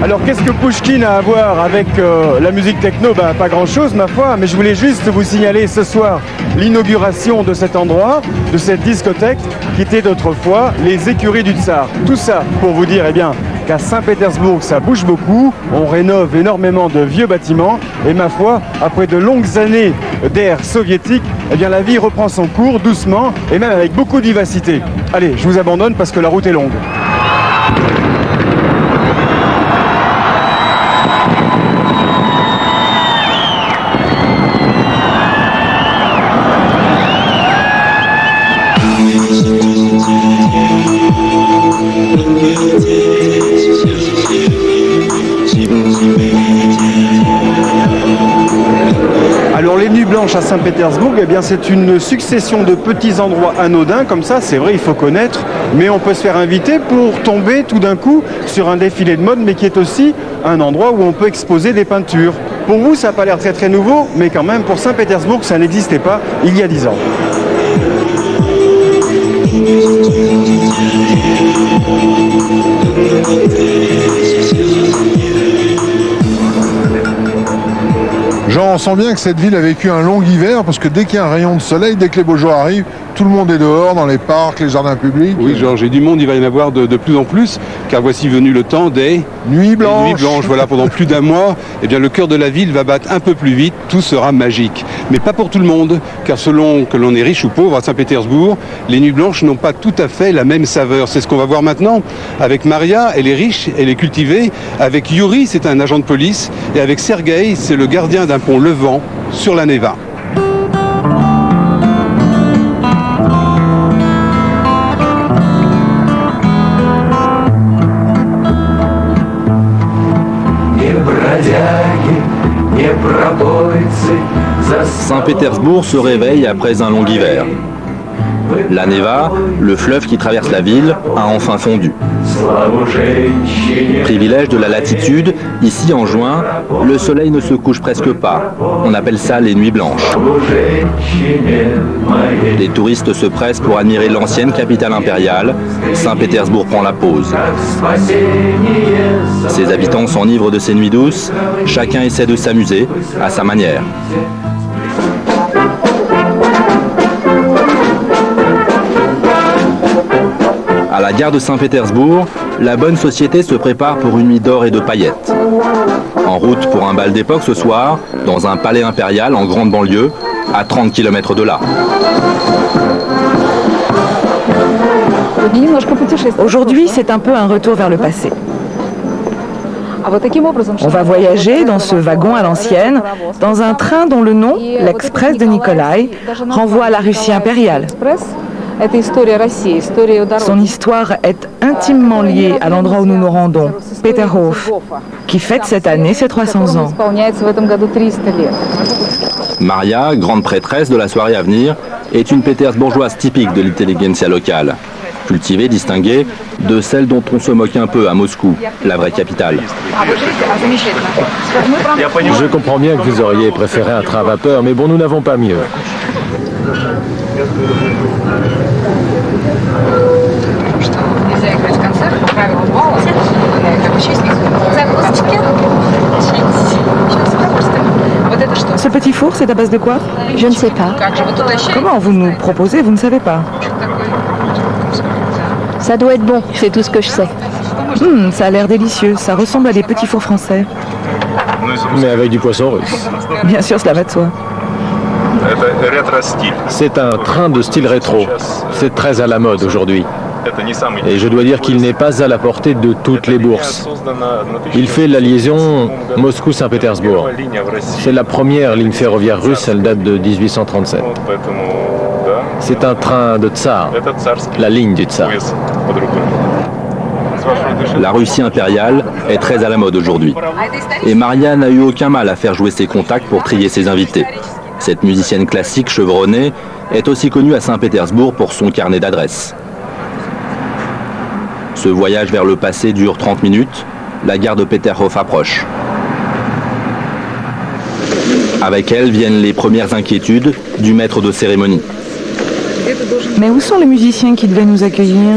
Alors qu'est-ce que Pouchkine a à voir avec la musique techno? Ben, pas grand chose ma foi, mais je voulais juste vous signaler ce soir l'inauguration de cet endroit, de cette discothèque qui était d'autrefois les écuries du Tsar. Tout ça pour vous dire eh bien, qu'à Saint-Pétersbourg ça bouge beaucoup, on rénove énormément de vieux bâtiments et ma foi, après de longues années d'ère soviétique, eh bien, la vie reprend son cours doucement et même avec beaucoup de vivacité. Allez, je vous abandonne parce que la route est longue. Alors les nuits blanches à Saint-Pétersbourg, eh bien c'est une succession de petits endroits anodins comme ça, c'est vrai, il faut connaître, mais on peut se faire inviter pour tomber tout d'un coup sur un défilé de mode, mais qui est aussi un endroit où on peut exposer des peintures. Pour vous, ça n'a pas l'air très très nouveau, mais quand même pour Saint-Pétersbourg, ça n'existait pas il y a 10 ans. Jean, on sent bien que cette ville a vécu un long hiver, parce que dès qu'il y a un rayon de soleil, dès que les beaux jours arrivent, tout le monde est dehors, dans les parcs, les jardins publics. Oui, Georges, et du monde, il va y en avoir de plus en plus, car voici venu le temps des nuits blanches. Nuits blanches, voilà, pendant plus d'un mois, eh bien, le cœur de la ville va battre un peu plus vite, tout sera magique. Mais pas pour tout le monde, car selon que l'on est riche ou pauvre à Saint-Pétersbourg, les nuits blanches n'ont pas tout à fait la même saveur. C'est ce qu'on va voir maintenant avec Maria, elle est riche, elle est cultivée, avec Yuri, c'est un agent de police, et avec Sergueï, c'est le gardien d'un pont levant sur la Neva. Saint-Pétersbourg se réveille après un long hiver. La Neva, le fleuve qui traverse la ville, a enfin fondu. Privilège de la latitude, ici en juin, le soleil ne se couche presque pas. On appelle ça les nuits blanches. Les touristes se pressent pour admirer l'ancienne capitale impériale. Saint-Pétersbourg prend la pause. Ses habitants s'enivrent de ces nuits douces. Chacun essaie de s'amuser à sa manière. À la gare de Saint-Pétersbourg, la bonne société se prépare pour une nuit d'or et de paillettes. En route pour un bal d'époque ce soir, dans un palais impérial en grande banlieue, à 30 km de là. Aujourd'hui, c'est un peu un retour vers le passé. On va voyager dans ce wagon à l'ancienne, dans un train dont le nom, l'Express de Nikolai, renvoie à la Russie impériale. Son histoire est intimement liée à l'endroit où nous nous rendons, Peterhof, qui fête cette année ses 300 ans. Maria, grande prêtresse de la soirée à venir, est une pétersbourgeoise typique de l'intelligentsia locale. Cultivée, distinguée, de celle dont on se moque un peu à Moscou, la vraie capitale. Je comprends bien que vous auriez préféré un train à vapeur, mais bon, nous n'avons pas mieux. Ce petit four, c'est à base de quoi? Je ne sais pas. Comment vous nous proposez, vous ne savez pas? Ça doit être bon, c'est tout ce que je sais. Ça a l'air délicieux, ça ressemble à des petits fours français. Mais avec du poisson russe. Bien sûr, cela va de soi. C'est un train de style rétro. C'est très à la mode aujourd'hui. Et je dois dire qu'il n'est pas à la portée de toutes les bourses. Il fait la liaison Moscou-Saint-Pétersbourg. C'est la première ligne ferroviaire russe, elle date de 1837. C'est un train de tsar, la ligne du tsar. La Russie impériale est très à la mode aujourd'hui. Et Maria n'a eu aucun mal à faire jouer ses contacts pour trier ses invités. Cette musicienne classique chevronnée est aussi connue à Saint-Pétersbourg pour son carnet d'adresses. Ce voyage vers le passé dure 30 minutes. La gare de Peterhof approche. Avec elle viennent les premières inquiétudes du maître de cérémonie. Mais où sont les musiciens qui devaient nous accueillir?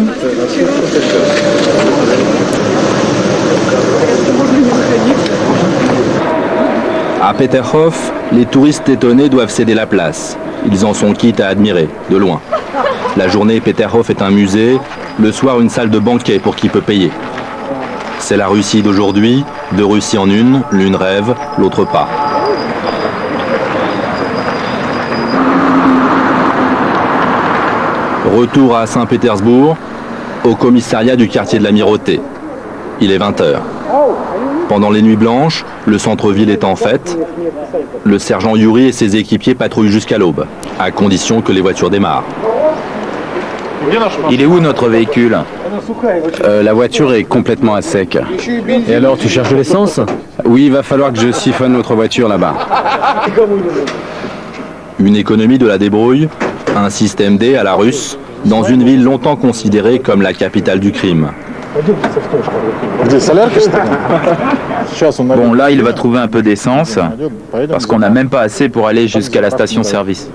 À Peterhof, les touristes étonnés doivent céder la place. Ils en sont quittes à admirer, de loin. La journée, Peterhof est un musée, le soir une salle de banquet pour qui peut payer. C'est la Russie d'aujourd'hui, deux Russies en une, l'une rêve, l'autre pas. Retour à Saint-Pétersbourg, au commissariat du quartier de l'Amirauté. Il est 20h. Pendant les nuits blanches, le centre-ville est en fête. Le sergent Yuri et ses équipiers patrouillent jusqu'à l'aube, à condition que les voitures démarrent. Il est où notre véhicule? La voiture est complètement à sec. Et alors, tu cherches de l'essence? Oui, il va falloir que je siphonne notre voiture là-bas. Une économie de la débrouille, un système D à la russe, dans une ville longtemps considérée comme la capitale du crime. Bon, là, il va trouver un peu d'essence, parce qu'on n'a même pas assez pour aller jusqu'à la station-service.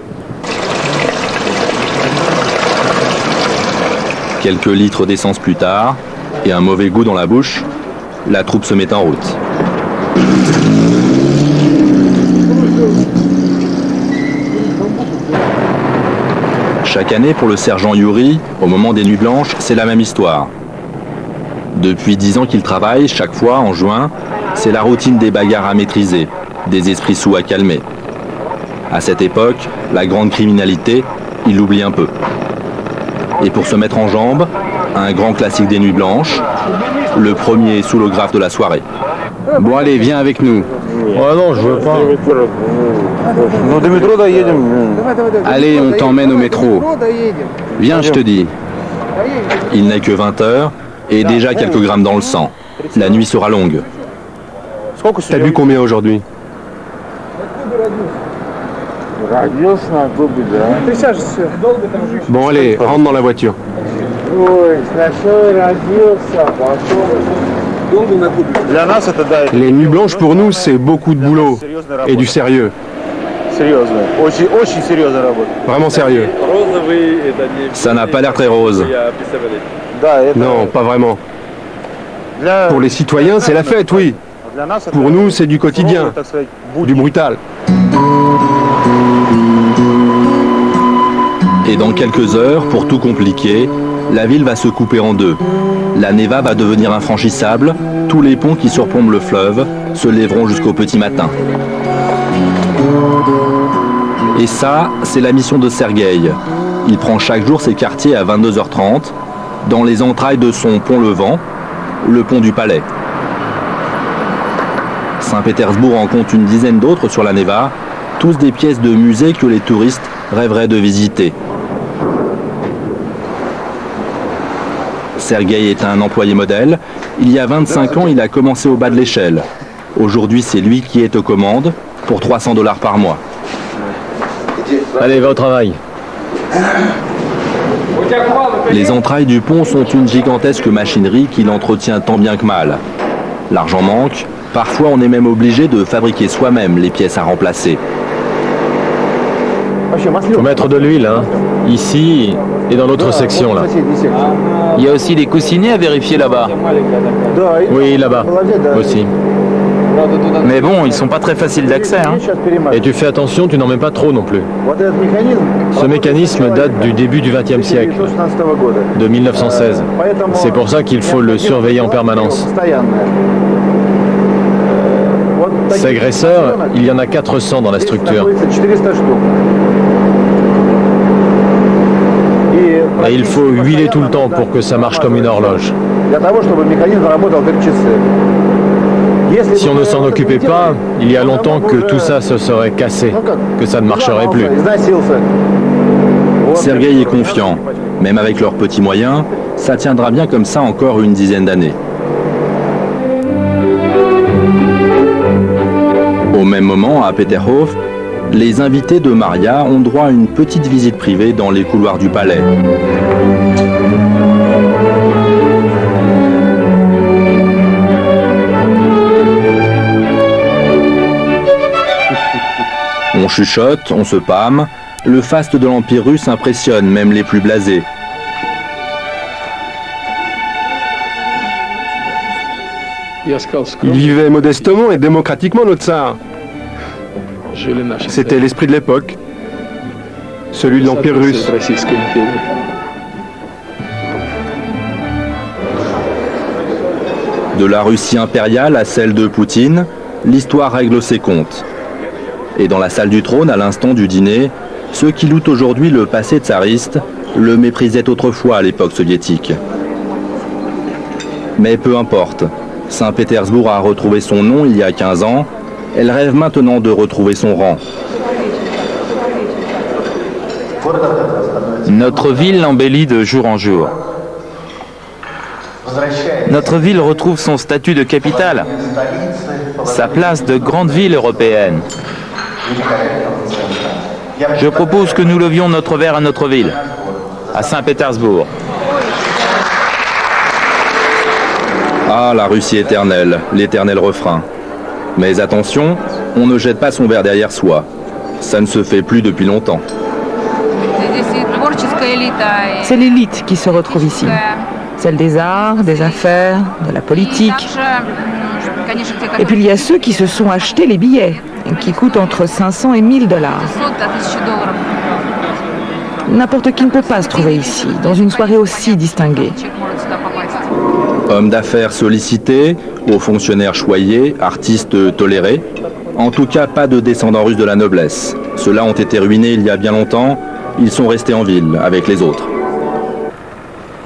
Quelques litres d'essence plus tard, et un mauvais goût dans la bouche, la troupe se met en route. Chaque année, pour le sergent Yuri, au moment des nuits blanches, c'est la même histoire. Depuis 10 ans qu'il travaille, chaque fois, en juin, c'est la routine des bagarres à maîtriser, des esprits sous à calmer. À cette époque, la grande criminalité, il l'oublie un peu. Et pour se mettre en jambes, un grand classique des nuits blanches, le premier sous-lographe de la soirée. Bon allez, viens avec nous. Oh non, je veux pas. Allez, on t'emmène au métro. Viens, je te dis. Il n'est que 20h et déjà quelques grammes dans le sang. La nuit sera longue. T'as bu combien aujourd'hui? Bon allez, rentre dans la voiture. Les nuits blanches pour nous, c'est beaucoup de boulot et du sérieux. Vraiment sérieux. Ça n'a pas l'air très rose. Non, pas vraiment. Pour les citoyens, c'est la fête, oui. Pour nous, c'est du quotidien, du brutal. Et dans quelques heures, pour tout compliquer, la ville va se couper en deux. La Neva va devenir infranchissable, tous les ponts qui surplombent le fleuve se lèveront jusqu'au petit matin. Et ça, c'est la mission de Sergueï. Il prend chaque jour ses quartiers à 22h30, dans les entrailles de son pont Levant, le pont du Palais. Saint-Pétersbourg en compte une dizaine d'autres sur la Neva, tous des pièces de musée que les touristes rêveraient de visiter. Sergueï est un employé modèle. Il y a 25 ans, il a commencé au bas de l'échelle. Aujourd'hui, c'est lui qui est aux commandes pour $300 par mois. Allez, va au travail. Les entrailles du pont sont une gigantesque machinerie qu'il entretient tant bien que mal. L'argent manque. Parfois, on est même obligé de fabriquer soi-même les pièces à remplacer. Faut mettre de l'huile, hein. Ici et dans l'autre section, là. Il y a aussi des coussinets à vérifier là-bas. Oui, là-bas, aussi. Mais bon, ils sont pas très faciles d'accès. Hein. Et tu fais attention, tu n'en mets pas trop non plus. Ce mécanisme date du début du XXe siècle, de 1916. C'est pour ça qu'il faut le surveiller en permanence. Ces graisseurs, il y en a 400 dans la structure. Et il faut huiler tout le temps pour que ça marche comme une horloge. Si on ne s'en occupait pas, il y a longtemps que tout ça se serait cassé, que ça ne marcherait plus. Sergueï est confiant. Même avec leurs petits moyens, ça tiendra bien comme ça encore une dizaine d'années. Au même moment, à Peterhof, les invités de Maria ont droit à une petite visite privée dans les couloirs du palais. On chuchote, on se pâme. Le faste de l'Empire russe impressionne même les plus blasés. Il vivait modestement et démocratiquement, notre tsar. C'était l'esprit de l'époque, celui de l'Empire russe. De la Russie impériale à celle de Poutine, l'histoire règle ses comptes. Et dans la salle du trône, à l'instant du dîner, ceux qui louent aujourd'hui le passé tsariste le méprisaient autrefois à l'époque soviétique. Mais peu importe, Saint-Pétersbourg a retrouvé son nom il y a 15 ans, elle rêve maintenant de retrouver son rang. Notre ville l'embellit de jour en jour. Notre ville retrouve son statut de capitale, sa place de grande ville européenne. Je propose que nous levions notre verre à notre ville, à Saint-Pétersbourg. Ah, la Russie éternelle, l'éternel refrain. Mais attention, on ne jette pas son verre derrière soi. Ça ne se fait plus depuis longtemps. C'est l'élite qui se retrouve ici. Celle des arts, des affaires, de la politique. Et puis il y a ceux qui se sont achetés les billets, qui coûtent entre 500 et 1000 $. N'importe qui ne peut pas se trouver ici, dans une soirée aussi distinguée. Hommes d'affaires sollicités, hauts fonctionnaires choyés, artistes tolérés. En tout cas, pas de descendants russes de la noblesse. Ceux-là ont été ruinés il y a bien longtemps. Ils sont restés en ville, avec les autres.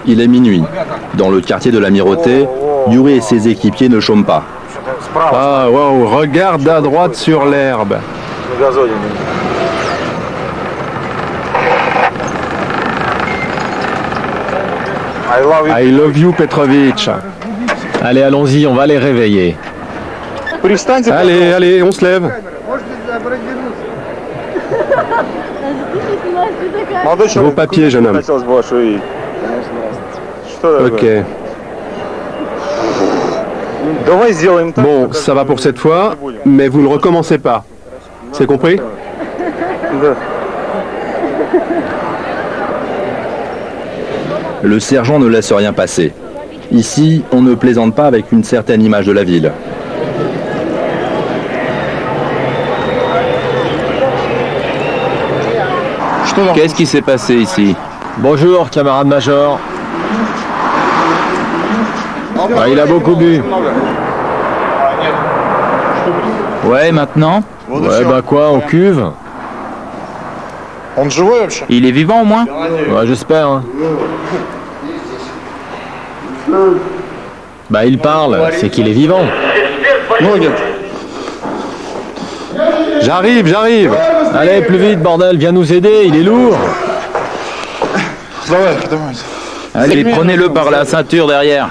Il est minuit. Dans le quartier de l'Amirauté, Yuri et ses équipiers ne chôment pas. Ah, waouh, regarde à droite sur l'herbe. I love you, Petrovitch. Allez, allons-y, on va les réveiller. Allez, allez, on se lève. Vos papiers, jeune homme. Ok. Bon, ça va pour cette fois, mais vous ne recommencez pas. C'est compris? Le sergent ne laisse rien passer. Ici, on ne plaisante pas avec une certaine image de la ville. Qu'est-ce qui s'est passé ici? Bonjour, camarade major. Ah, il a beaucoup bu. Ouais, maintenant? Ouais, bah quoi, on cuve? Il est vivant au moins? Ouais, j'espère. Hein. Bah, il parle, c'est qu'il est vivant. J'arrive, j'arrive. Allez, plus vite, bordel, viens nous aider, il est lourd. Allez, prenez-le par la ceinture derrière.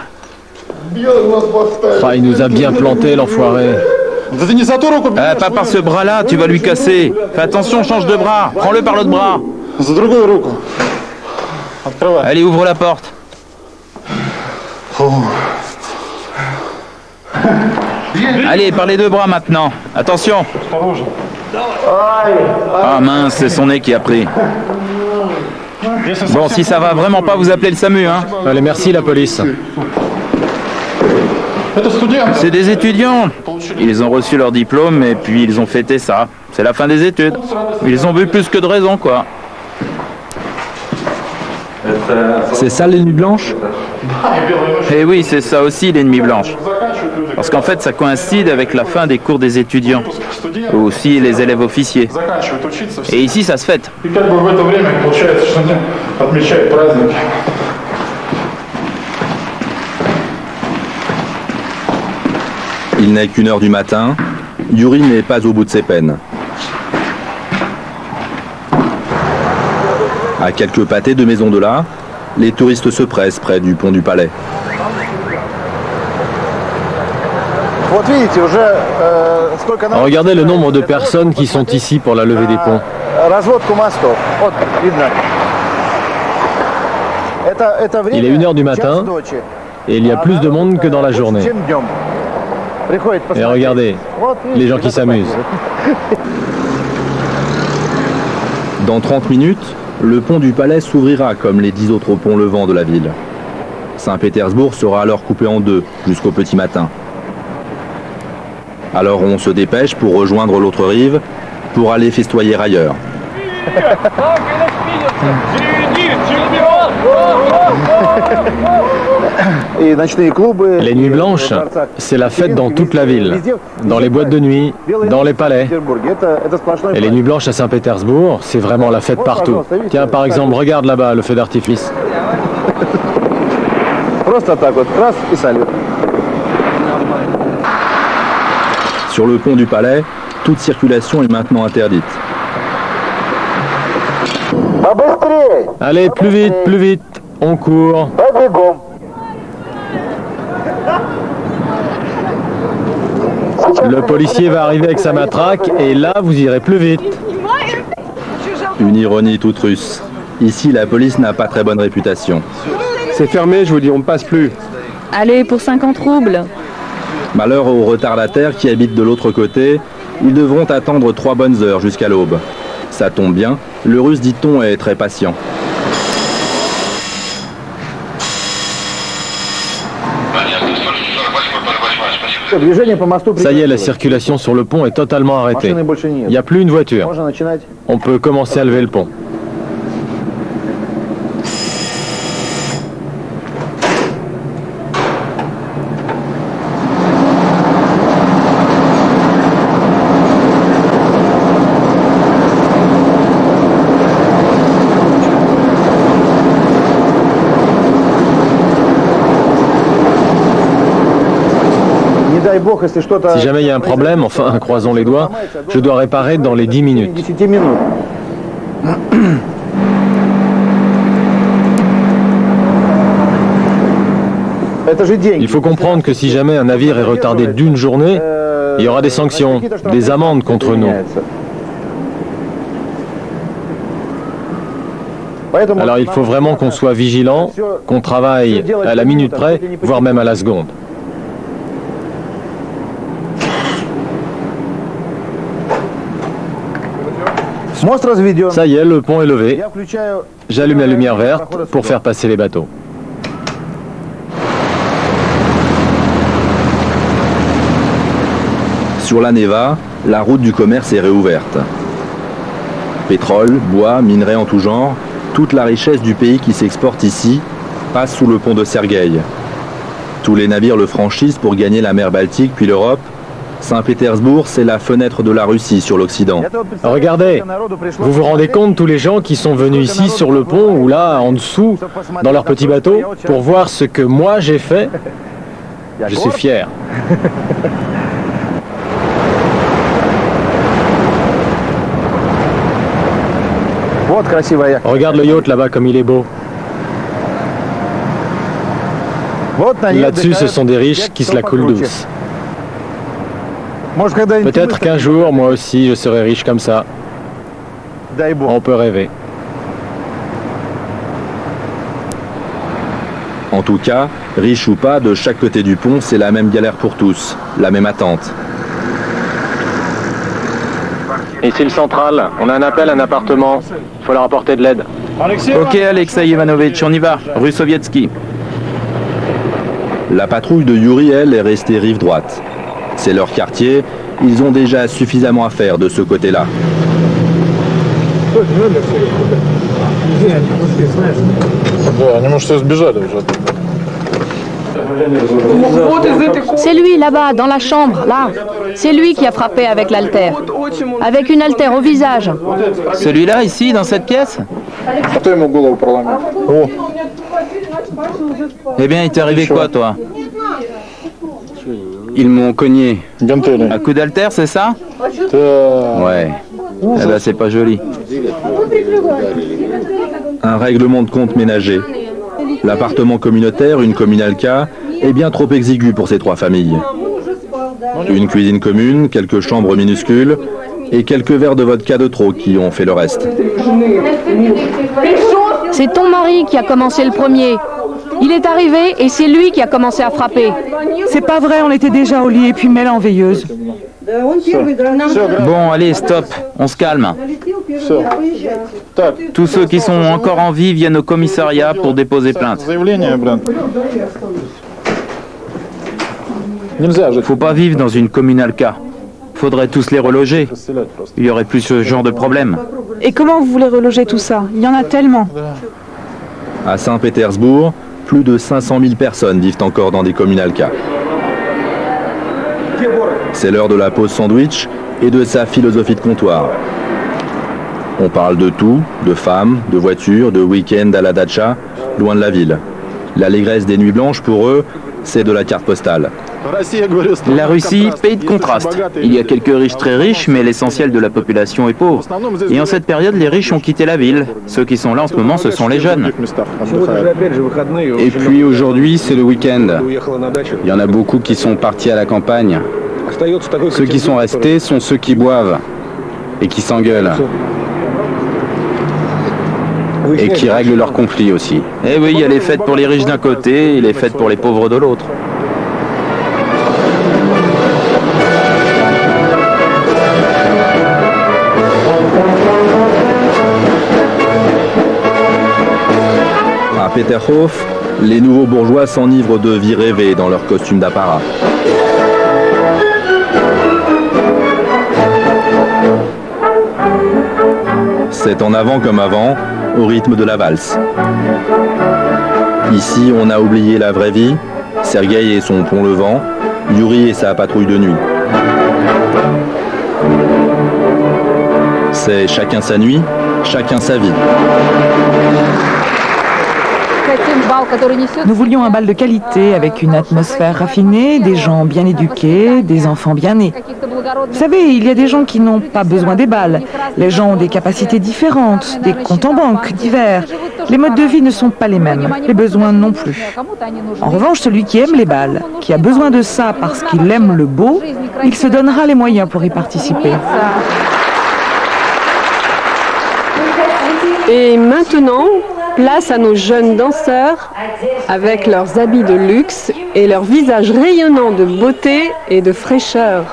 Ah, il nous a bien planté, l'enfoiré. Pas par ce bras-là, tu vas lui casser. Fais attention, change de bras. Prends-le par l'autre bras. Allez, ouvre la porte. Allez, par les deux bras maintenant. Attention. Ah mince, c'est son nez qui a pris. Bon, si ça va vraiment pas, vous appelez le SAMU, hein. Allez, merci la police. C'est des étudiants. Ils ont reçu leur diplôme et puis ils ont fêté ça. C'est la fin des études. Ils ont vu plus que de raison, quoi. C'est ça l'ennemi blanche? Eh oui, c'est ça aussi l'ennemi blanche. Parce qu'en fait, ça coïncide avec la fin des cours des étudiants. Aussi les élèves officiers. Et ici, ça se fête. Il n'est qu'une heure du matin. Yuri n'est pas au bout de ses peines. À quelques pâtés de maisons de là, les touristes se pressent près du pont du Palais. Regardez le nombre de personnes qui sont ici pour la levée des ponts. Il est 1 heure du matin et il y a plus de monde que dans la journée. Et regardez, les gens qui s'amusent. Dans 30 minutes, le pont du Palais s'ouvrira comme les 10 autres ponts levants de la ville. Saint-Pétersbourg sera alors coupé en deux jusqu'au petit matin. Alors on se dépêche pour rejoindre l'autre rive, pour aller festoyer ailleurs. Les nuits blanches, c'est la fête dans toute la ville, dans les boîtes de nuit, dans les palais. Et les nuits blanches à Saint-Pétersbourg, c'est vraiment la fête partout. Tiens, par exemple, regarde là-bas le feu d'artifice. Sur le pont du Palais, toute circulation est maintenant interdite. Allez, plus vite, on court. Le policier va arriver avec sa matraque et là, vous irez plus vite. Une ironie toute russe. Ici, la police n'a pas très bonne réputation. C'est fermé, je vous dis, on ne passe plus. Allez, pour 50 roubles. Malheur aux retardataires qui habitent de l'autre côté, ils devront attendre 3 bonnes heures jusqu'à l'aube. Ça tombe bien, le russe, dit-on, est très patient. Ça y est, la circulation sur le pont est totalement arrêtée. Il n'y a plus une voiture. On peut commencer à lever le pont. Si jamais il y a un problème, enfin, croisons les doigts, je dois réparer dans les 10 minutes. Il faut comprendre que si jamais un navire est retardé d'1 journée, il y aura des sanctions, des amendes contre nous. Alors il faut vraiment qu'on soit vigilant, qu'on travaille à la minute près, voire même à la seconde. Ça y est, le pont est levé. J'allume la lumière verte pour faire passer les bateaux. Sur la Neva, la route du commerce est réouverte. Pétrole, bois, minerais en tout genre, toute la richesse du pays qui s'exporte ici passe sous le pont de Sergueï. Tous les navires le franchissent pour gagner la mer Baltique puis l'Europe. Saint-Pétersbourg, c'est la fenêtre de la Russie sur l'Occident. Regardez, vous vous rendez compte tous les gens qui sont venus ici sur le pont ou là, en dessous, dans leur petit bateau, pour voir ce que moi j'ai fait? Je suis fier. Regarde le yacht là-bas comme il est beau. Là-dessus, ce sont des riches qui se la coulent douce. Peut-être qu'un jour, moi aussi, je serai riche comme ça. On peut rêver. En tout cas, riche ou pas, de chaque côté du pont, c'est la même galère pour tous, la même attente. Ici le central, on a un appel, un appartement. Il faut leur apporter de l'aide. Ok, Alexei Ivanovitch, on y va, rue Sovietsky. La patrouille de Yuri, elle, est restée rive droite. C'est leur quartier, ils ont déjà suffisamment à faire de ce côté-là. C'est lui là-bas, dans la chambre, là. C'est lui qui a frappé avec l'haltère. Avec une haltère au visage. Celui-là, ici, dans cette pièce? Eh bien, il t'est arrivé quoi, toi? Ils m'ont cogné. Un coup d'haltère, c'est ça? Ouais. Eh ben, c'est pas joli. Un règlement de compte ménager. L'appartement communautaire, une communalka, est bien trop exigu pour ces trois familles. Une cuisine commune, quelques chambres minuscules et quelques verres de vodka de trop qui ont fait le reste. C'est ton mari qui a commencé le premier. Il est arrivé et c'est lui qui a commencé à frapper. C'est pas vrai, on était déjà au lit et puis Mel en veilleuse. Bon, allez, stop, on se calme. Tous ceux qui sont encore en vie viennent au commissariat pour déposer plainte. Faut pas vivre dans une communalka. Faudrait tous les reloger. Il y aurait plus ce genre de problème. Et comment vous voulez reloger tout ça? Il y en a tellement. À Saint-Pétersbourg, plus de 500 000 personnes vivent encore dans des communalkas. C'est l'heure de la pause sandwich et de sa philosophie de comptoir. On parle de tout, de femmes, de voitures, de week-end à la dacha, loin de la ville. L'allégresse des nuits blanches, pour eux, c'est de la carte postale. La Russie, pays de contraste. Il y a quelques riches très riches, mais l'essentiel de la population est pauvre. Et en cette période, les riches ont quitté la ville. Ceux qui sont là en ce moment, ce sont les jeunes. Et puis aujourd'hui, c'est le week-end. Il y en a beaucoup qui sont partis à la campagne. Ceux qui sont restés sont ceux qui boivent et qui s'engueulent. Et qui règlent leurs conflits aussi. Eh oui, il y a les fêtes pour les riches d'un côté et les fêtes pour les pauvres de l'autre. À Peterhof, les nouveaux bourgeois s'enivrent de vie rêvée dans leurs costumes d'apparat. C'est en avant comme avant, au rythme de la valse. Ici, on a oublié la vraie vie, Sergueï et son pont-levant, Yuri et sa patrouille de nuit. C'est chacun sa nuit, chacun sa vie. Nous voulions un bal de qualité, avec une atmosphère raffinée, des gens bien éduqués, des enfants bien nés. Vous savez, il y a des gens qui n'ont pas besoin des bals. Les gens ont des capacités différentes, des comptes en banque divers. Les modes de vie ne sont pas les mêmes, les besoins non plus. En revanche, celui qui aime les bals, qui a besoin de ça parce qu'il aime le beau, il se donnera les moyens pour y participer. Et maintenant, place à nos jeunes danseurs avec leurs habits de luxe et leurs visages rayonnants de beauté et de fraîcheur.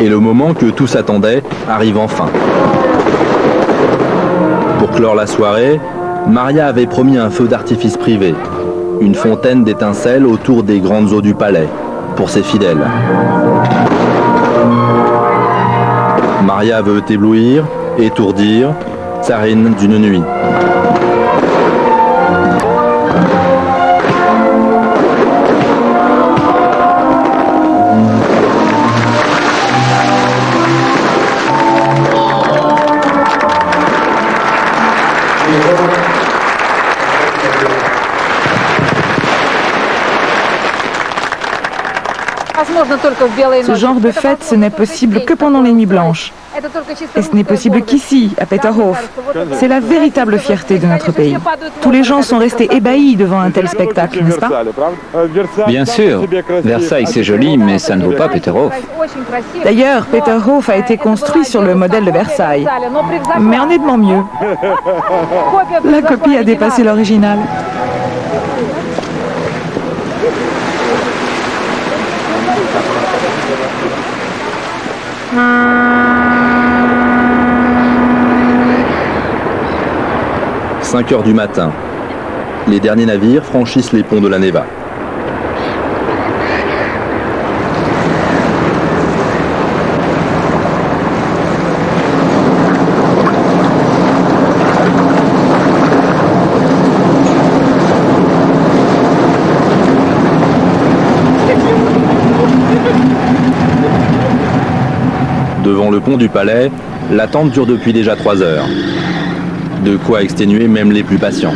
Et le moment que tous attendaient arrive enfin. Pour clore la soirée, Maria avait promis un feu d'artifice privé, une fontaine d'étincelles autour des grandes eaux du palais, pour ses fidèles. Maria veut éblouir, étourdir, tsarine d'une nuit. Ce genre de fête, ce n'est possible que pendant les nuits blanches. Et ce n'est possible qu'ici, à Peterhof. C'est la véritable fierté de notre pays. Tous les gens sont restés ébahis devant un tel spectacle, n'est-ce pas? Bien sûr. Versailles, c'est joli, mais ça ne vaut pas Peterhof. D'ailleurs, Peterhof a été construit sur le modèle de Versailles. Mais en nettement mieux. La copie a dépassé l'original. « 5 heures du matin. Les derniers navires franchissent les ponts de la Neva. Devant le pont du Palais, l'attente dure depuis déjà 3 heures. De quoi exténuer même les plus patients.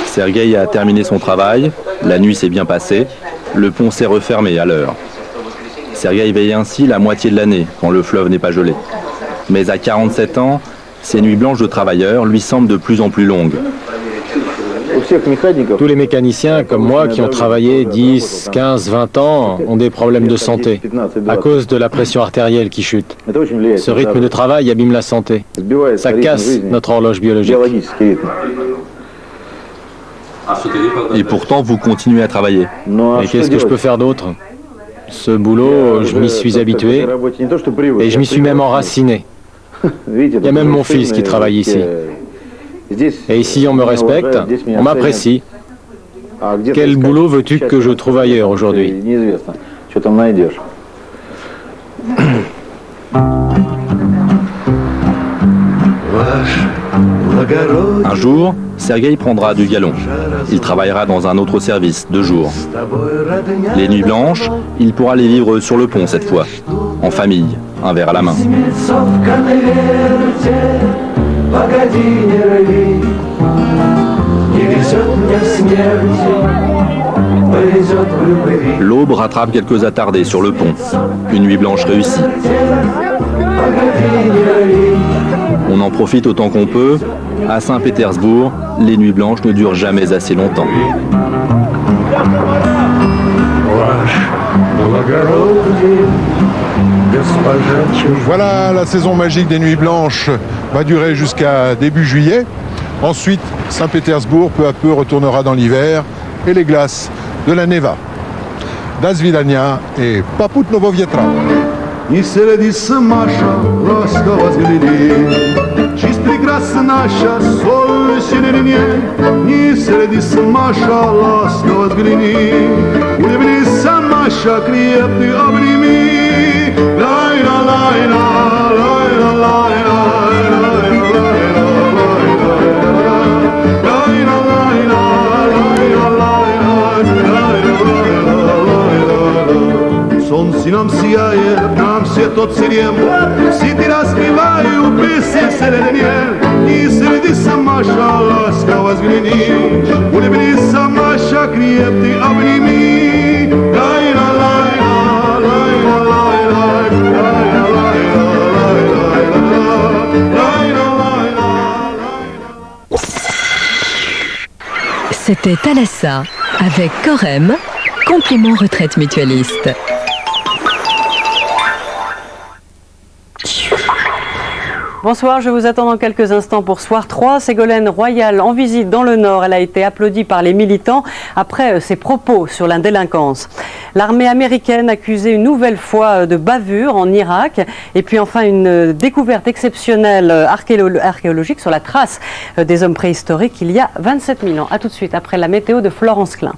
Sergueï a terminé son travail, la nuit s'est bien passée, le pont s'est refermé à l'heure. Sergueï veille ainsi la moitié de l'année, quand le fleuve n'est pas gelé. Mais à 47 ans, ces nuits blanches de travailleurs lui semblent de plus en plus longues. Tous les mécaniciens, comme moi, qui ont travaillé 10, 15, 20 ans, ont des problèmes de santé, à cause de la pression artérielle qui chute. Ce rythme de travail abîme la santé. Ça casse notre horloge biologique. Et pourtant, vous continuez à travailler. Et qu'est-ce que je peux faire d'autre? Ce boulot, je m'y suis habitué, et je m'y suis même enraciné. Il y a même mon fils qui travaille ici. Et ici, on me respecte, on m'apprécie. Quel boulot veux-tu que je trouve ailleurs aujourd'hui? Un jour, Sergueï prendra du galon. Il travaillera dans un autre service, 2 jours. Les nuits blanches, il pourra les vivre sur le pont cette fois, en famille, un verre à la main. L'aube rattrape quelques attardés sur le pont. Une nuit blanche réussie. On en profite autant qu'on peut. À Saint-Pétersbourg, les nuits blanches ne durent jamais assez longtemps. Voilà, la saison magique des nuits blanches va durer jusqu'à début juillet. Ensuite, Saint-Pétersbourg, peu à peu, retournera dans l'hiver et les glaces de la Neva. Das vidania et Paput Novo Vietra. И средится Маша, ласково взгляни, чист прекрасна наша соль синерине. И средится Маша, ласково взгляни, улыбнись, Маша, крепкий обними. Лай-ла-лай-ла, лай-ла-лай-ла. Солнце нам сияет, нам свет от сирен, птицы распевают песни средние. И средится Маша, ласково взгляни, улыбнись, Маша, крепкий обними. C'était Thalassa avec Corem, complément retraite mutualiste. Bonsoir, je vous attends dans quelques instants pour Soir 3. Ségolène Royal en visite dans le Nord. Elle a été applaudie par les militants après ses propos sur la délinquance. L'armée américaine accusée une nouvelle fois de bavure en Irak. Et puis enfin une découverte exceptionnelle archéologique sur la trace des hommes préhistoriques il y a 27 000 ans. A tout de suite après la météo de Florence Klein.